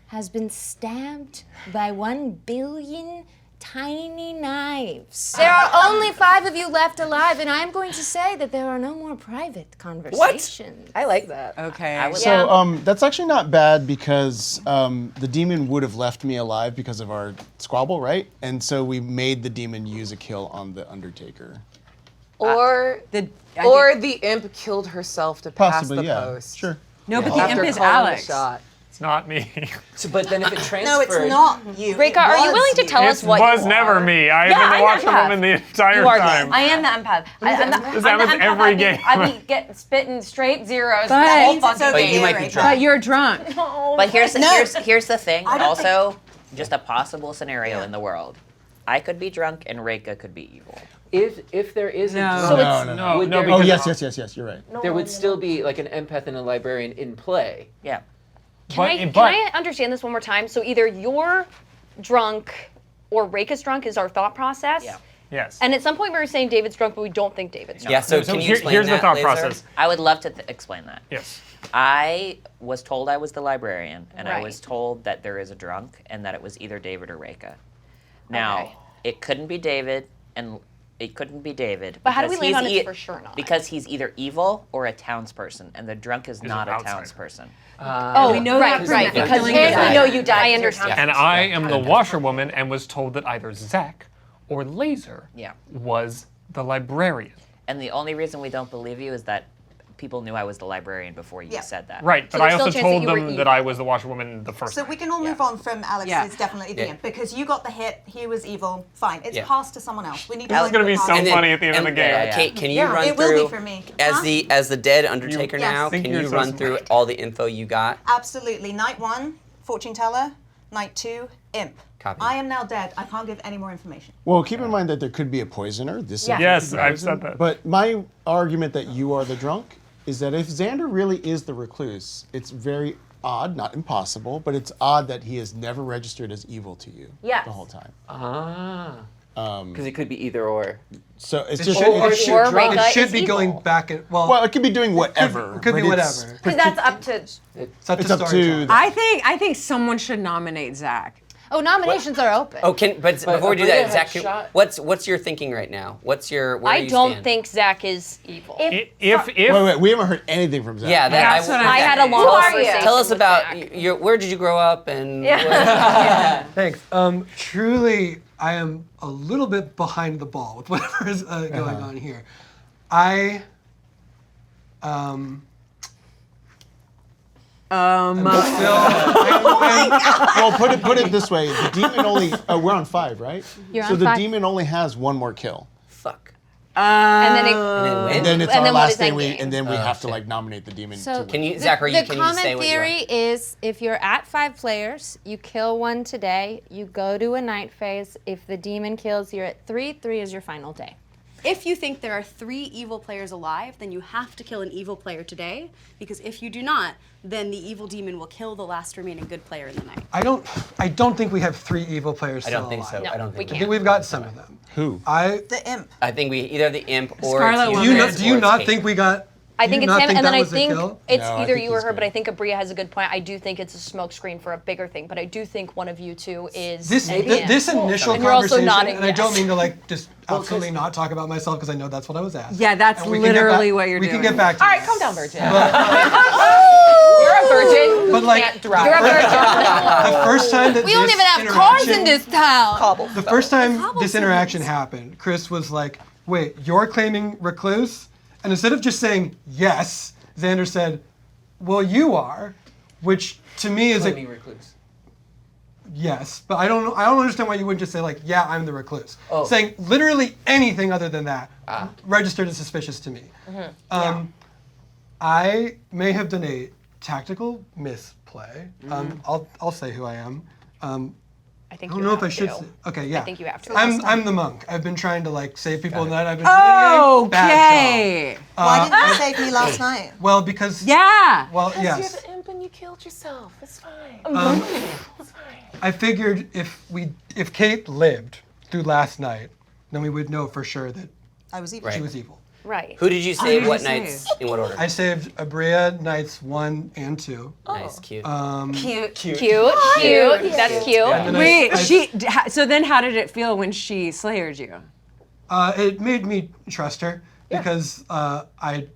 has been stabbed by 1 billion tiny knives. There are only 5 of you left alive, and I am going to say that there are no more private conversations. I like that. Okay. So that's actually not bad because the demon would have left me alive because of our squabble, right? And so we made the demon use a kill on the Undertaker. Or the imp killed herself to pass Possibly, the yeah. post. Sure. No, but the After imp is calling the Alex. shot. It's not me. So, but then if it transferred... No, it's not you. Rekha, are you willing to tell us what was you never are? me. I've Yeah, been I'm the washerwoman empath. the entire You are time. I am the empath. I'm the This happens empath. every game. I be getting spitting straight zeros. But- the whole Means it's fucking But you game. might be drunk. But you're drunk. But here's the thing. I don't Also, just a possible scenario in the world. I could be drunk and Rekha could be evil. If there is a No. drunk, So it's- no, would no, there Oh, be- yes, you're right. there would still be like an empath and a librarian in play. Yeah. Can I understand this one more time? So either you're drunk or Rekha's drunk is our thought process. Yeah. Yes. And at some point we were saying David's drunk, but we don't think David's drunk. Yeah, so can you explain here's that, the thought Laser? process. I would love to explain that. Yes. I was told I was the librarian, and I Right. was told that there is a drunk, and that it was either David or Rekha. Now, Okay. it couldn't be David, and it couldn't be David. But how do we because land on he's it's for sure not? Because he's either evil or a townsperson, and the drunk is He's not an a outsider. townsperson. Oh, we know right, that right. from Because killing we the guy. know you died. I understand. And I am the washerwoman and was told that either Zach or Laser Yeah. was the librarian. And the only reason we don't believe you is that people knew I was the librarian before you Yeah. said that. Right, So but I there's also still a chance told that you were them evil. that I was the washerwoman the first So time. we can all move on from Alex Yeah. is definitely the Yeah. imp because you got the hit, he was evil, fine. It's Yeah. passed to someone else. We need to This is going to be so And then- funny at the end of the game. yeah. Kate, can you Yeah, run it through will be for me. as Huh? the dead Undertaker Yes. now? Think Can you're you so run through smart. all the info you got? Absolutely. Night 1, fortune teller. Night 2, imp. Copy. I am now dead. I can't give any more information. Well, keep in mind that there could be a poisoner. This Yeah. Yes, could be I've poison. said that. But my argument that you are the drunk is that if Xander really is the recluse, it's very odd, not impossible, but it's odd that he has never registered as evil to you Yes. the whole time. Because it could be either or. So it's It just should, Or it should, Rekha it should is be evil. going back and well, it could be doing whatever. It could be but it's- whatever. Because that's up to. It's up It's to up to storytelling. I think someone should nominate Zach. Oh, nominations are open. Oh, but before we do Aabria that, had Zach, shot- what's your thinking right now? Where I do you don't stand? think Zach is evil. If Wait, we haven't heard anything from Zach. Yeah, That's what I had a long Tell us- conversation Tell us with about Zach. where did you grow up and Thanks. Truly, I am a little bit behind the ball with whatever is going on here. Well, put it this way: the demon only. We're on 5, right? You're so on the 5. demon only has one more kill. Fuck. And then And then it's and our then what last is thing. endgame? And then we have to like nominate the demon. So to Can win. you, Zach, the can you just common say what you theory are? is if you're at 5 players, you kill one today, you go to a night phase. If the demon kills, you're at 3. 3 is your final day. If you think there are 3 evil players alive, then you have to kill an evil player today, because if you do not, then the evil demon will kill the last remaining good player in the night. I don't think we have 3 evil players I still don't think so. alive. I don't think I think we've got some of them. Who? The imp. I think we either the imp or Scarlet it's Woman. you. Do you not think we got? I do think you it's not him, and then that I was a think kill? it's No, I either think you or he's her, but I good. think Aabria has a good point. I do think it's a smokescreen for a bigger thing, but I do think one of you two is This an imp. this initial And you're also conversation, nodding, and I don't yes. mean to like just absolutely not talk about myself because I know that's what I was asked. Yeah, that's And we can get literally back- what you're we doing. can get back to All right, this. calm down, Virgin. You're a virgin. But like, Can't drive. You're a virgin. the first time that We don't this even have cars in interaction- this town. The first time this interaction happened, Chris was like, wait, you're claiming recluse? And instead of just saying yes, Xander said, well, you are, which to me is Claiming a recluse. yes, but I don't understand why you wouldn't just say like, yeah, I'm the recluse. Oh. Saying literally anything other than that registered as suspicious to me. I may have done a tactical misplay. I'll say who I am. I think I don't you know if have I should. to. Say, okay, yeah. I think you have to. I'm the monk. I've been trying to like save people in the night. I've been doing bad Okay. job. Why didn't you save me last night? Well, because Yeah. well, You're yes. the imp and you killed yourself. It's fine. It's fine. I figured if Kate lived through last night, then we would know for sure that I was evil. she was evil. Right. Who did you did save? you What save? nights? In what order? I saved Aabria nights 1 and 2. Nice, cute. Cute. That's cute. And then Wait, so then how did it feel when she slayered you? It made me trust her because I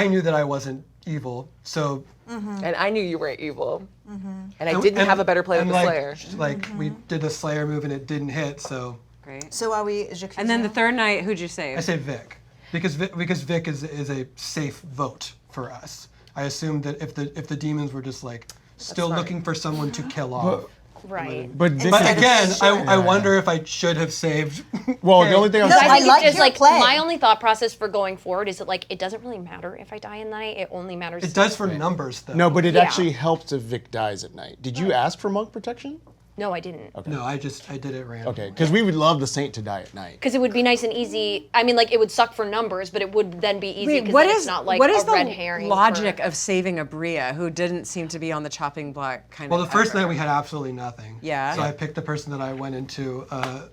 knew that I wasn't evil, so. And I knew you weren't evil. And I didn't have a better play with the like, Slayer. Like we did the Slayer move and it didn't hit, so Great. So are we Jacuzzi? And then the third night, who'd you save? I say Vic because Vic is a safe vote for us. I assumed that if the demons were just like still smart. looking for someone to kill off. Right. But Vic But is- again, I wonder if I should have saved. well, the only thing I was No, I I think like it's just your like play. my only thought process for going forward is that like it doesn't really matter if I die in the night. It only matters. It does for numbers though. no, but it Yeah. actually helps if Vic dies at night. Did you ask for monk protection? No, I didn't. No, I did it randomly. Okay, because we would love the saint to die at night. Because it would be nice and easy. I mean, like it would suck for numbers, but it would then be easy Wait, because what then is it's not like what is a the red herring. logic for- of saving Aabria, who didn't seem to be on the chopping block kind Well, of? the first ever? night we had absolutely nothing. Yeah. So I picked the person that I went into the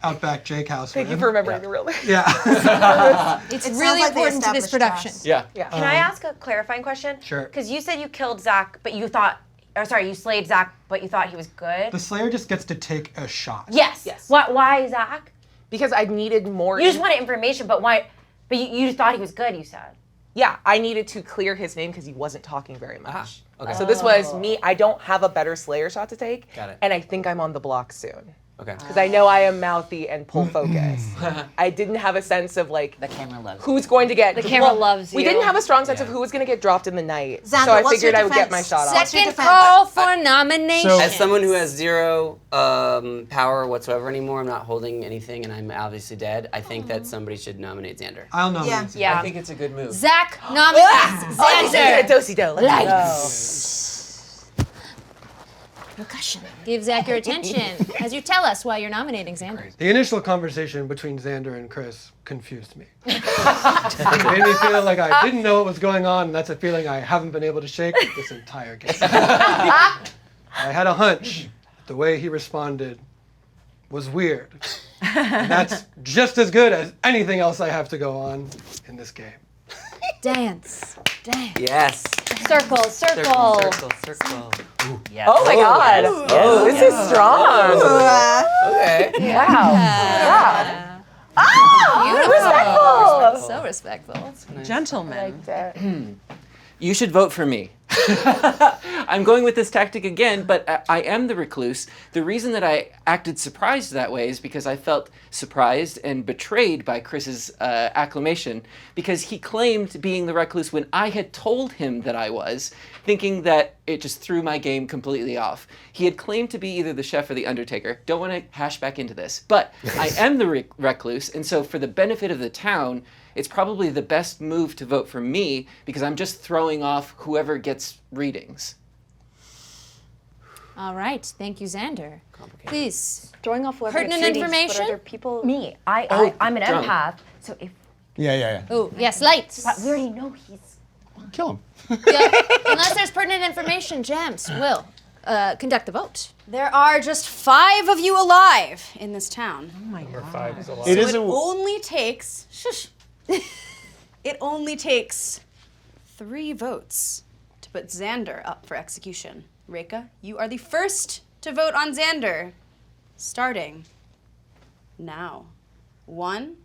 Outback Jake house Thank with. you for remembering the real name. Yeah. It's It sounds really like they important to this established production. trust. Yeah. Can I ask a clarifying question? Sure. Because you said you killed Zach, but you thought, or sorry, you slayed Zach, but you thought he was good. The Slayer just gets to take a shot. Yes. Yes. Why Zach? Because I needed more. You just wanted information, but why? But you thought he was good. You said. Yeah, I needed to clear his name because he wasn't talking very much. okay. So this was me. I don't have a better Slayer shot to take. Got it. And I think I'm on the block soon. Okay. Because I know I am mouthy and pull focus. I didn't have a sense of like The camera loves who's going to get. The camera loves We you. didn't have a strong sense of who was going to get dropped in the night. Xander, so I what's figured your I would get my defense? shot off. What's your Second defense? call for nomination. So- As someone who has zero power whatsoever anymore, I'm not holding anything, and I'm obviously dead. I think that somebody should nominate Xander. I'll nominate. Yeah. Xander. Yeah. I think it's a good move. Zach nominates Xander. Do-si-do. Let's Lights. Percussion. Give Zach your attention as you tell us why you're nominating Xander. The initial conversation between Xander and Chris confused me. It made me feel like I didn't know what was going on, and that's a feeling I haven't been able to shake this entire game. I had a hunch. The way he responded was weird. And that's just as good as anything else I have to go on in this game. Dance. Dance. Yes. Circle, circle. Circle. Yes. Oh my god. Oh, this is strong. Okay. Wow. Beautiful. So respectful. Gentlemen. You should vote for me. I'm going with this tactic again, but I am the recluse. The reason that I acted surprised that way is because I felt surprised and betrayed by Chris's acclamation, because he claimed being the recluse when I had told him that I was, thinking that it just threw my game completely off. He had claimed to be either the chef or the undertaker. Don't want to hash back into this, but I am the recluse, and so for the benefit of the town, it's probably the best move to vote for me because I'm just throwing off whoever gets readings. All right, thank you, Xander. Please. Throwing off whoever Pertinent gets readings, but information? are there people? Me. I'm an drunk. empath. So if Yeah. Oh, yes, lights. but we already know he's Kill him. Yeah, unless there's pertinent information, Gems will conduct the vote. There are just 5 of you alive in this town. Oh my Number God. 5 is alive. It is It a. only takes, it only takes 3 votes to put Xander up for execution. Rekha, you are the first to vote on Xander. Starting now. 1,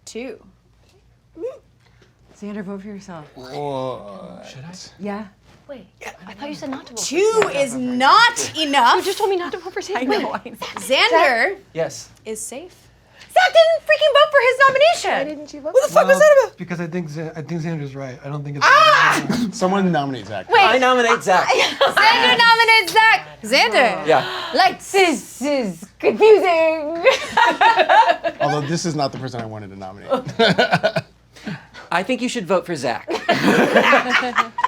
2. Xander, vote for yourself. Should I? Yeah. Wait, I thought you said not to vote. 2 is not enough. You just told me not to vote for Xander. I know. Xander Yes. is safe. Zach didn't freaking vote for his nomination. Why didn't you vote? What the fuck was that about? Because I think Xander's right. I don't think it's. Someone nominate Zach. I nominate Zach. Xander nominates Zach. Xander. Yeah. Lights. This is confusing. Although this is not the person I wanted to nominate. I think you should vote for Zach.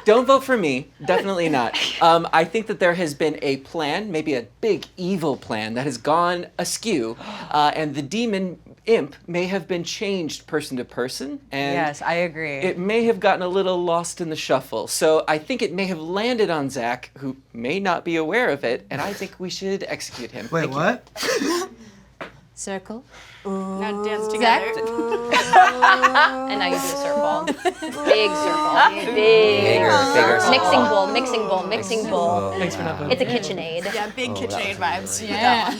Don't vote for me. Definitely not. I think that there has been a plan, maybe a big evil plan, that has gone askew, and the demon imp may have been changed person to person, and Yes, I agree. it may have gotten a little lost in the shuffle. So I think it may have landed on Zach, who may not be aware of it, and I think we should execute him. Wait, Thank you. what? Circle. Now dance together. And now you do a circle. Big circle. Bigger. Mixing bowl. Thanks for not voting. It's a KitchenAid. Yeah, big KitchenAid vibes. Yeah.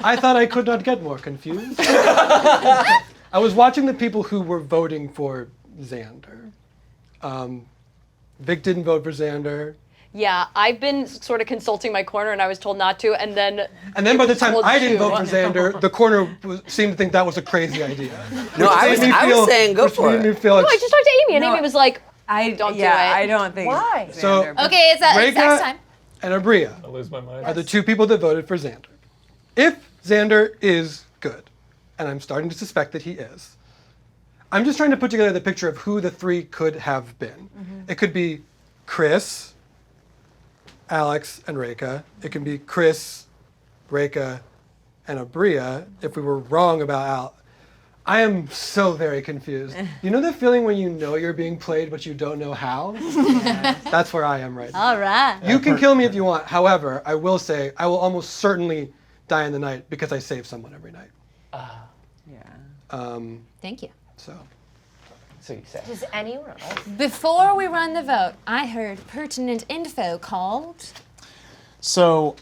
I thought I could not get more confused. I was watching the people who were voting for Xander. Vic didn't vote for Xander. Yeah, I've been sort of consulting my corner, and I was told not to, and then. And then by the time told I didn't to. vote for Xander, the corner seemed to think that was a crazy idea. No, I was saying go for Which made it. me feel No, I just talked to Amy, and No, Amy was like, I don't do it. I don't think. Why? So, Xander, Okay, it's Zach's Rekha time. and Aabria I lose my mind. are the 2 people that voted for Xander. If Xander is good, and I'm starting to suspect that he is, I'm just trying to put together the picture of who the 3 could have been. It could be Chris, Alex, and Rekha. It can be Chris, Rekha, and Aabria if we were wrong about Al. I am so very confused. You know the feeling when you know you're being played but you don't know how? That's where I am right now. All right. You can kill me if you want. However, I will say I will almost certainly die in the night because I save someone every night. Yeah. Thank you. So So you say. Does anyone else? Before we run the vote, I heard pertinent info called. So,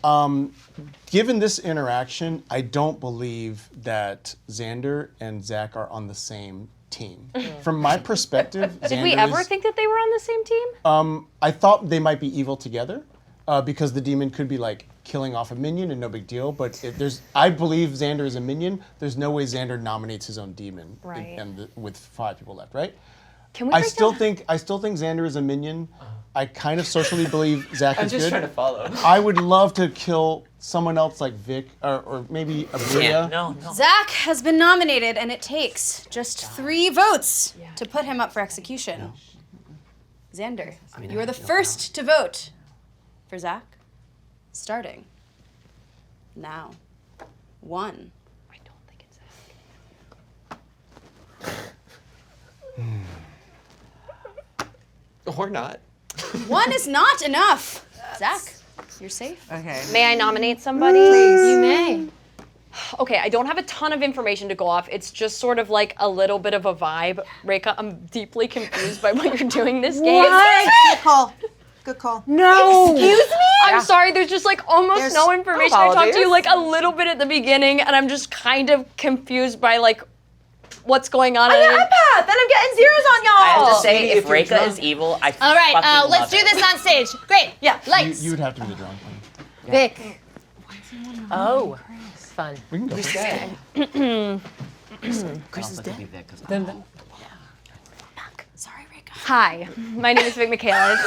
given this interaction, I don't believe that Xander and Zach are on the same team. From my perspective, Did we ever think that they were on the same team? I thought they might be evil together, because the demon could be like killing off a minion and no big deal. But if I believe Xander is a minion. There's no way Xander nominates his own demon, Right. with 5 people left, right? Can we I break still down- think Xander is a minion. I kind of socially believe Zach I'm is just good. trying to follow. I would love to kill someone else like Vic or maybe Aabria. No. Zach has been nominated, and it takes just 3 votes to put him up for execution. Xander, you are the first to vote for Zach. Starting now. 1. I don't think it's Zach. Or not. 1 is not enough. Zach, you're safe. Okay. May I nominate somebody? You may. Okay, I don't have a ton of information to go off. It's just sort of like a little bit of a vibe. Rekha, I'm deeply confused by what you're doing this game. Good call. Good call. No. Excuse me? I'm sorry, there's just like almost There's no information. I talked to you apologies. like a little bit at the beginning, and I'm just kind of confused by like what's going on. I'm an empath, and I'm getting zeros on y'all. I have to say, if Rekha is evil, I All right, fucking let's love do it. this on stage. Great. Yeah. Lights. You would have to be the drunk one. Vic. Oh, fun. We can go. Chris is dead. Sorry, Rekha. Hi, my name is Vic Michaelis.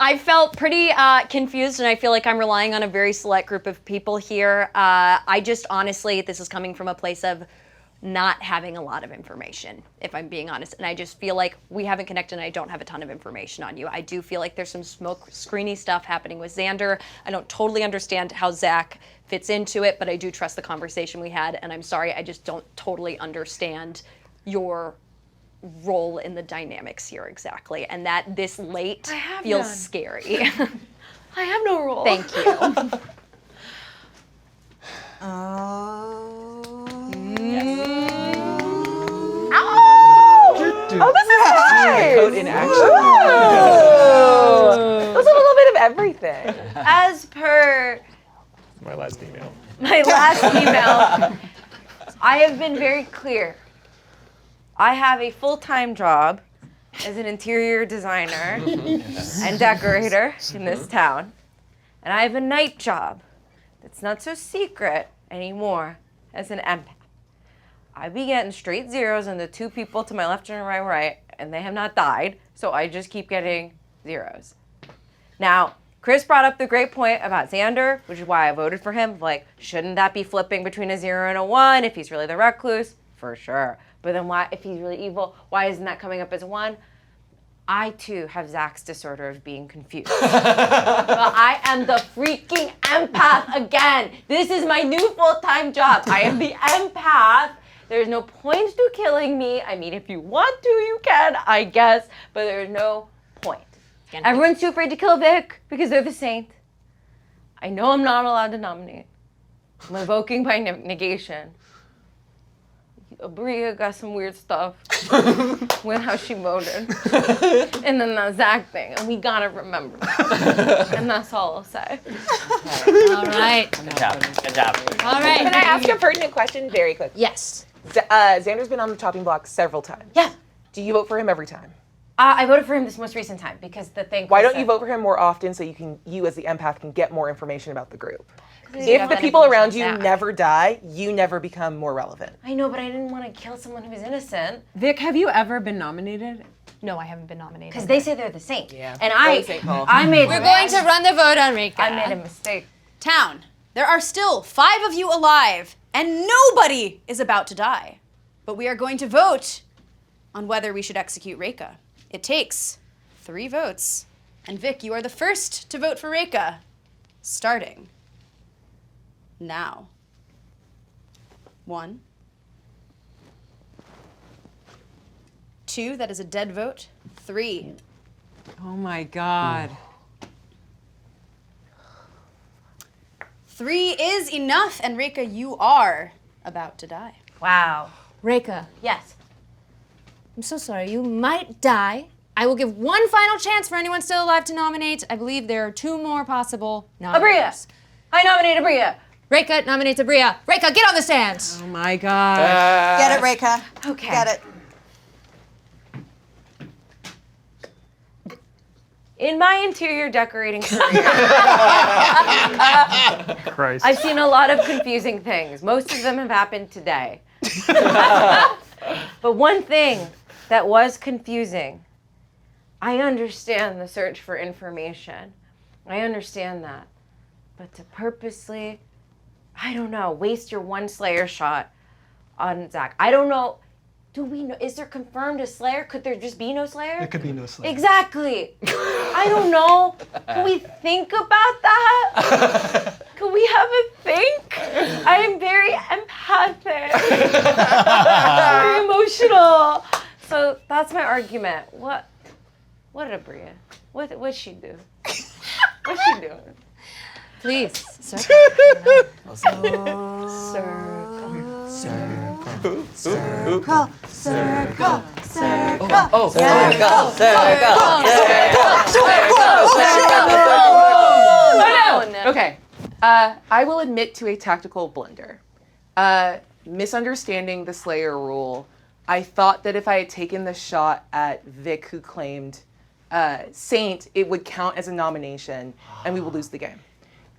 I felt pretty confused, and I feel like I'm relying on a very select group of people here. I just honestly, this is coming from a place of not having a lot of information, if I'm being honest. And I just feel like we haven't connected and I don't have a ton of information on you. I do feel like there's some smoke screeny stuff happening with Xander. I don't totally understand how Zach fits into it, but I do trust the conversation we had. And I'm sorry, I just don't totally understand your role in the dynamics here exactly. And that this late feels scary. I have no role. Thank you. Oh, this is nice. Code in action. There's a little bit of everything. As per My last email. my last email, I have been very clear. I have a full-time job as an interior designer and decorator in this town. And I have a night job that's not so secret anymore as an empath. I be getting straight zeros on the two people to my left and my right, and they have not died, so I just keep getting zeros. Now, Chris brought up the great point about Xander, which is why I voted for him. Like, shouldn't that be flipping between a 0 and a 1 if he's really the recluse? For sure. But then why, if he's really evil, why isn't that coming up as a 1? I too have Zach's disorder of being confused. But I am the freaking empath again. This is my new full-time job. I am the empath. There's no point to killing me. I mean, if you want to, you can, I guess, but there's no point. Everyone's too afraid to kill Vic because they're the saint. I know I'm not allowed to nominate. I'm evoking by negation. Aabria got some weird stuff with how she voted. And then that Zach thing, and we gotta remember that. And that's all I'll say. All right. Good job. Good job. All right. Can I ask a pertinent question very quick? Yes. Xander's been on the chopping block several times. Yeah. Do you vote for him every time? I voted for him this most recent time because the thing. Why don't you vote for him more often so you as the empath can get more information about the group? you If have the that people around information you back. never die, you never become more relevant. I know, but I didn't want to kill someone who was innocent. Vic, have you ever been nominated? No, I haven't been nominated. Because they say they're the saint. Yeah. And Go St. Paul. I made. We're going to run the vote on Rekha. I made a mistake. Town, there are still 5 of you alive, and nobody is about to die. But we are going to vote on whether we should execute Rekha. It takes 3 votes. And Vic, you are the first to vote for Rekha. Starting now. 1. 2, that is a dead vote. 3. Oh my God. 3 is enough, and Rekha, you are about to die. Wow. Rekha, Yes. I'm so sorry. You might die. I will give one final chance for anyone still alive to nominate. I believe there are 2 more possible nominations. Aabria. I nominate Aabria. Rekha nominates Aabria. Rekha, get on the stand. Oh my God. Get it, Rekha. Okay. Get it. In my interior decorating career, Christ. I've seen a lot of confusing things. Most of them have happened today. But one thing that was confusing, I understand the search for information. I understand that. But to purposely, I don't know, waste your one Slayer shot on Zach. I don't know. Do we know? Is there confirmed a Slayer? Could there just be no Slayer? There could be no Slayer. Exactly. I don't know. Can we think about that? Can we have a think? I am very empathic. Very emotional. So that's my argument. What Aabria? What'd she do? What's she doing? Please, circle. Circle, circle, circle, Okay. I will admit to a tactical blunder. misunderstanding the Slayer rule. I thought that if I had taken the shot at Vic, who claimed Saint, it would count as a nomination and we would lose the game.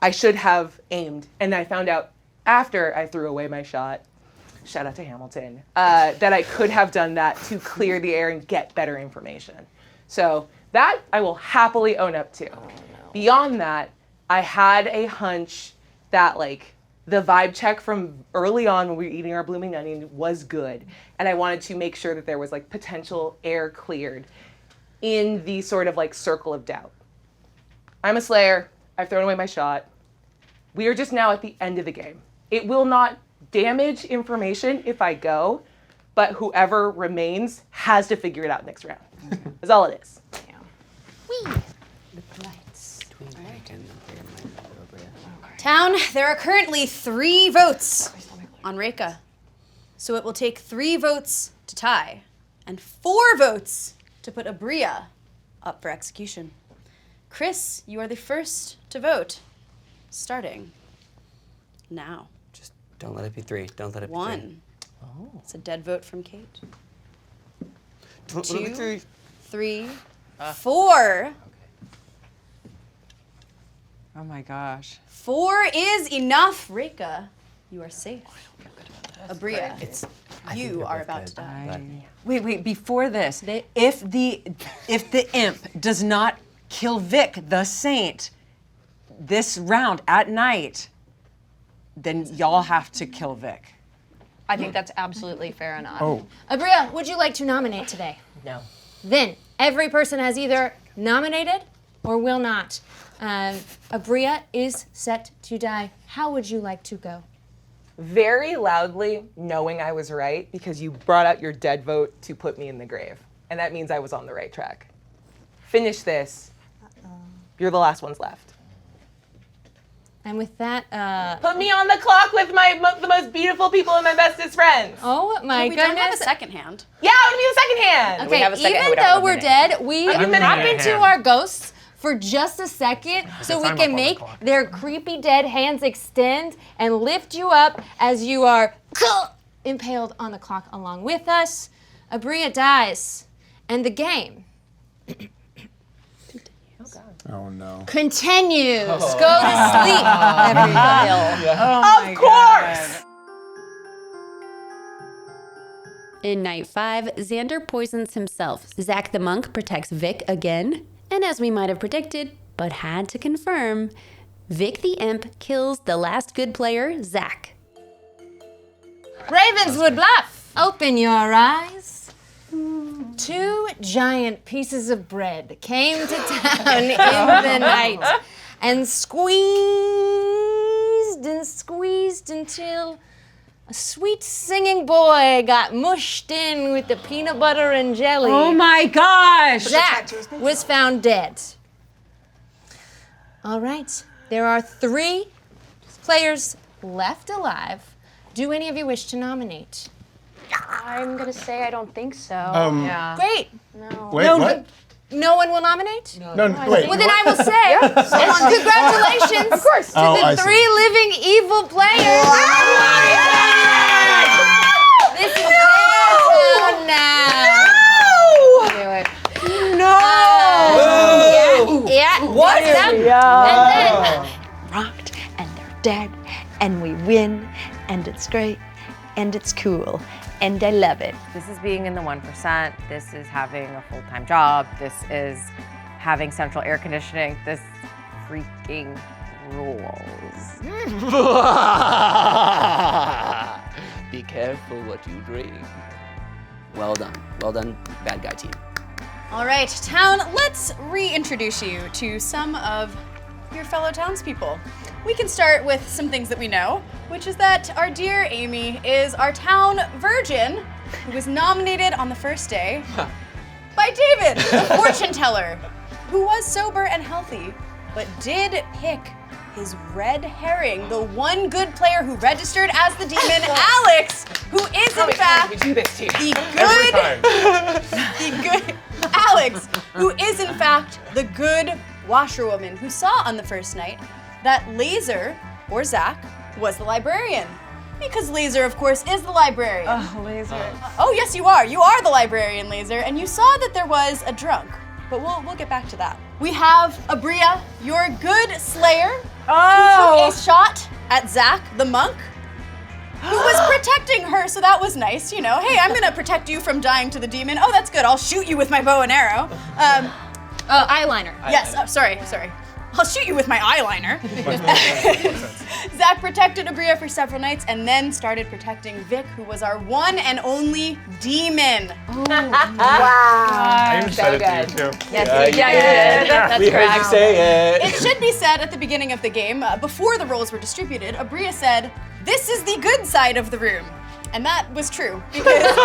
I should have aimed, and I found out after I threw away my shot, shout out to Hamilton, that I could have done that to clear the air and get better information. So that I will happily own up to. Beyond that, I had a hunch that like the vibe check from early on when we were eating our blooming onion was good. And I wanted to make sure that there was like potential air cleared in the sort of like circle of doubt. I'm a Slayer. I've thrown away my shot. We are just now at the end of the game. It will not damage information if I go, but whoever remains has to figure it out next round. That's all it is. Town, there are currently 3 votes on Rekha. So it will take 3 votes to tie and 4 votes to put Aabria up for execution. Chris, you are the first to vote. Starting now. Just don't let it be 3. Don't let it be 1. Oh. It's a dead vote from Kate. Don't let it be 2, 3. 3, 4. Oh my gosh. 4 is enough. Rekha, you are safe. Aabria, you are about to die. Wait, before this, if the imp does not kill Vic, the Saint, this round at night, then y'all have to kill Vic. I think that's absolutely fair enough. Oh. Aabria, would you like to nominate today? No. Then every person has either nominated or will not. Aabria is set to die. How would you like to go? Very loudly, knowing I was right, because you brought out your dead vote to put me in the grave. And that means I was on the right track. Finish this. You're the last ones left. And with that, Put me on the clock with the most beautiful people and my bestest friends. Oh my we goodness. don't have a second hand. Yeah, I want to be the second hand. Okay, even though we're dead, we hop into our ghosts for just a second so we can make their creepy dead hands extend and lift you up as you are impaled on the clock along with us. Aabria dies, and the game Oh no. continues. Go to sleep, everybody. Of course! In night 5, Xander poisons himself. Zach the monk protects Vic again. And as we might have predicted, but had to confirm, Vic the imp kills the last good player, Zach. Ravenswood Bluff, open your eyes. 2 giant pieces of bread came to town in the night and squeezed until a sweet singing boy got mushed in with the peanut butter and jelly. Oh my gosh! Zach was found dead. All right, there are 3 players left alive. Do any of you wish to nominate? I'm gonna say I don't think so. Yeah. Great. No. Wait, what? No one will nominate? No, wait. Well, then I will say, congratulations Of course. to Oh, I the see. 3 living evil players. This is their town now. No! Yeah. What? And then, Rocked, and they're dead, and we win, and it's great, and it's cool, and I love it. This is being in the 1%. This is having a full-time job. This is having central air conditioning. This freaking rules. Be careful what you drink. Well done, bad guy team. All right, town, let's reintroduce you to some of your fellow townspeople. We can start with some things that we know, which is that our dear Amy is our town virgin, who was nominated on the first day by David, the fortune teller, who was sober and healthy, but did pick his red herring, the one good player who registered as the demon, Alex, who is in fact the good Alex, who is in fact the good washerwoman who saw on the first night that Laser, or Zach, was the librarian. Because Laser, of course, is the librarian. Oh, Laser. Oh, yes, you are. You are the librarian, Laser, and you saw that there was a drunk. But we'll get back to that. We have Aabria, your good slayer, who took a shot at Zach, the monk, who was protecting her, so that was nice, you know. Hey, I'm gonna protect you from dying to the demon. Oh, that's good. I'll shoot you with my bow and arrow. Eyeliner. Yes, sorry. I'll shoot you with my eyeliner. Zach protected Aabria for several nights and then started protecting Vic, who was our one and only demon. Wow. I even said it to you, too. Yes, you did. That's We heard you say it. It should be said at the beginning of the game, before the roles were distributed, Aabria said, "This is the good side of the room." And that was true, because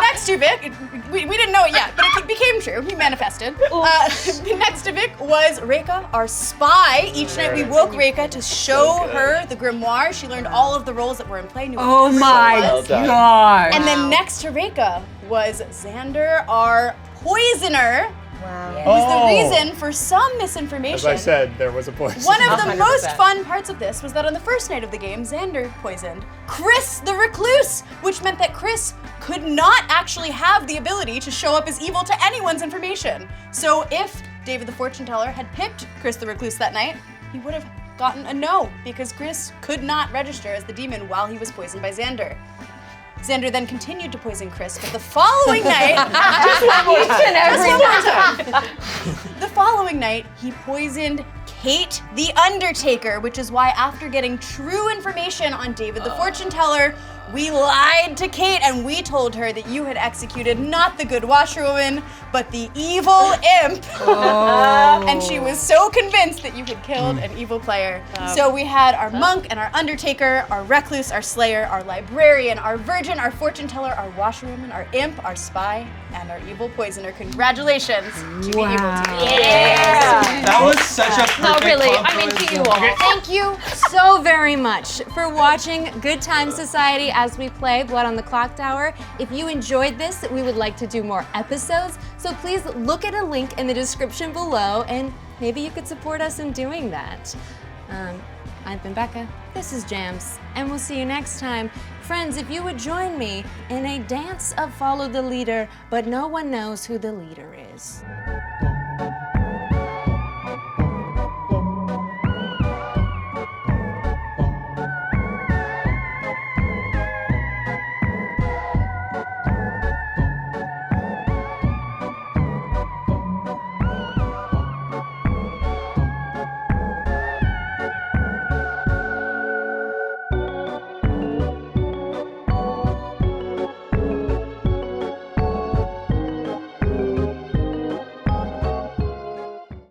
next to Vic, we didn't know it yet, but it became true. He manifested. Next to Vic was Rekha, our spy. Each night we woke Rekha to show her the grimoire. She learned all of the roles that were in play. Knew what Oh every my role was. God. And then next to Rekha was Xander, our poisoner. Wow. Who was the reason for some misinformation. As I said, there was a poison. One of the most fun parts of this was that on the first night of the game, Xander poisoned Chris the Recluse, which meant that Chris could not actually have the ability to show up as evil to anyone's information. So if David the Fortune Teller had picked Chris the Recluse that night, he would have gotten a no, because Chris could not register as the demon while he was poisoned by Xander. Xander then continued to poison Chris, but the following night, the following night, he poisoned Kate the Undertaker, which is why after getting true information on David the Fortune Teller, we lied to Kate and we told her that you had executed not the good washerwoman, but the evil imp. And she was so convinced that you had killed an evil player. So we had our monk and our undertaker, our recluse, our slayer, our librarian, our virgin, our fortune teller, our washerwoman, our imp, our spy, and our evil poisoner. Congratulations to the evil team. That was such a perfect No, really, I compliment mean, to to you all. Thank you so very much for watching Good Times Society as we play Blood on the Clocktower. If you enjoyed this, we would like to do more episodes, so please look at a link in the description below and maybe you could support us in doing that. I've been Becca, this is Jams, and we'll see you next time. Friends, if you would join me in a dance of follow the leader, but no one knows who the leader is.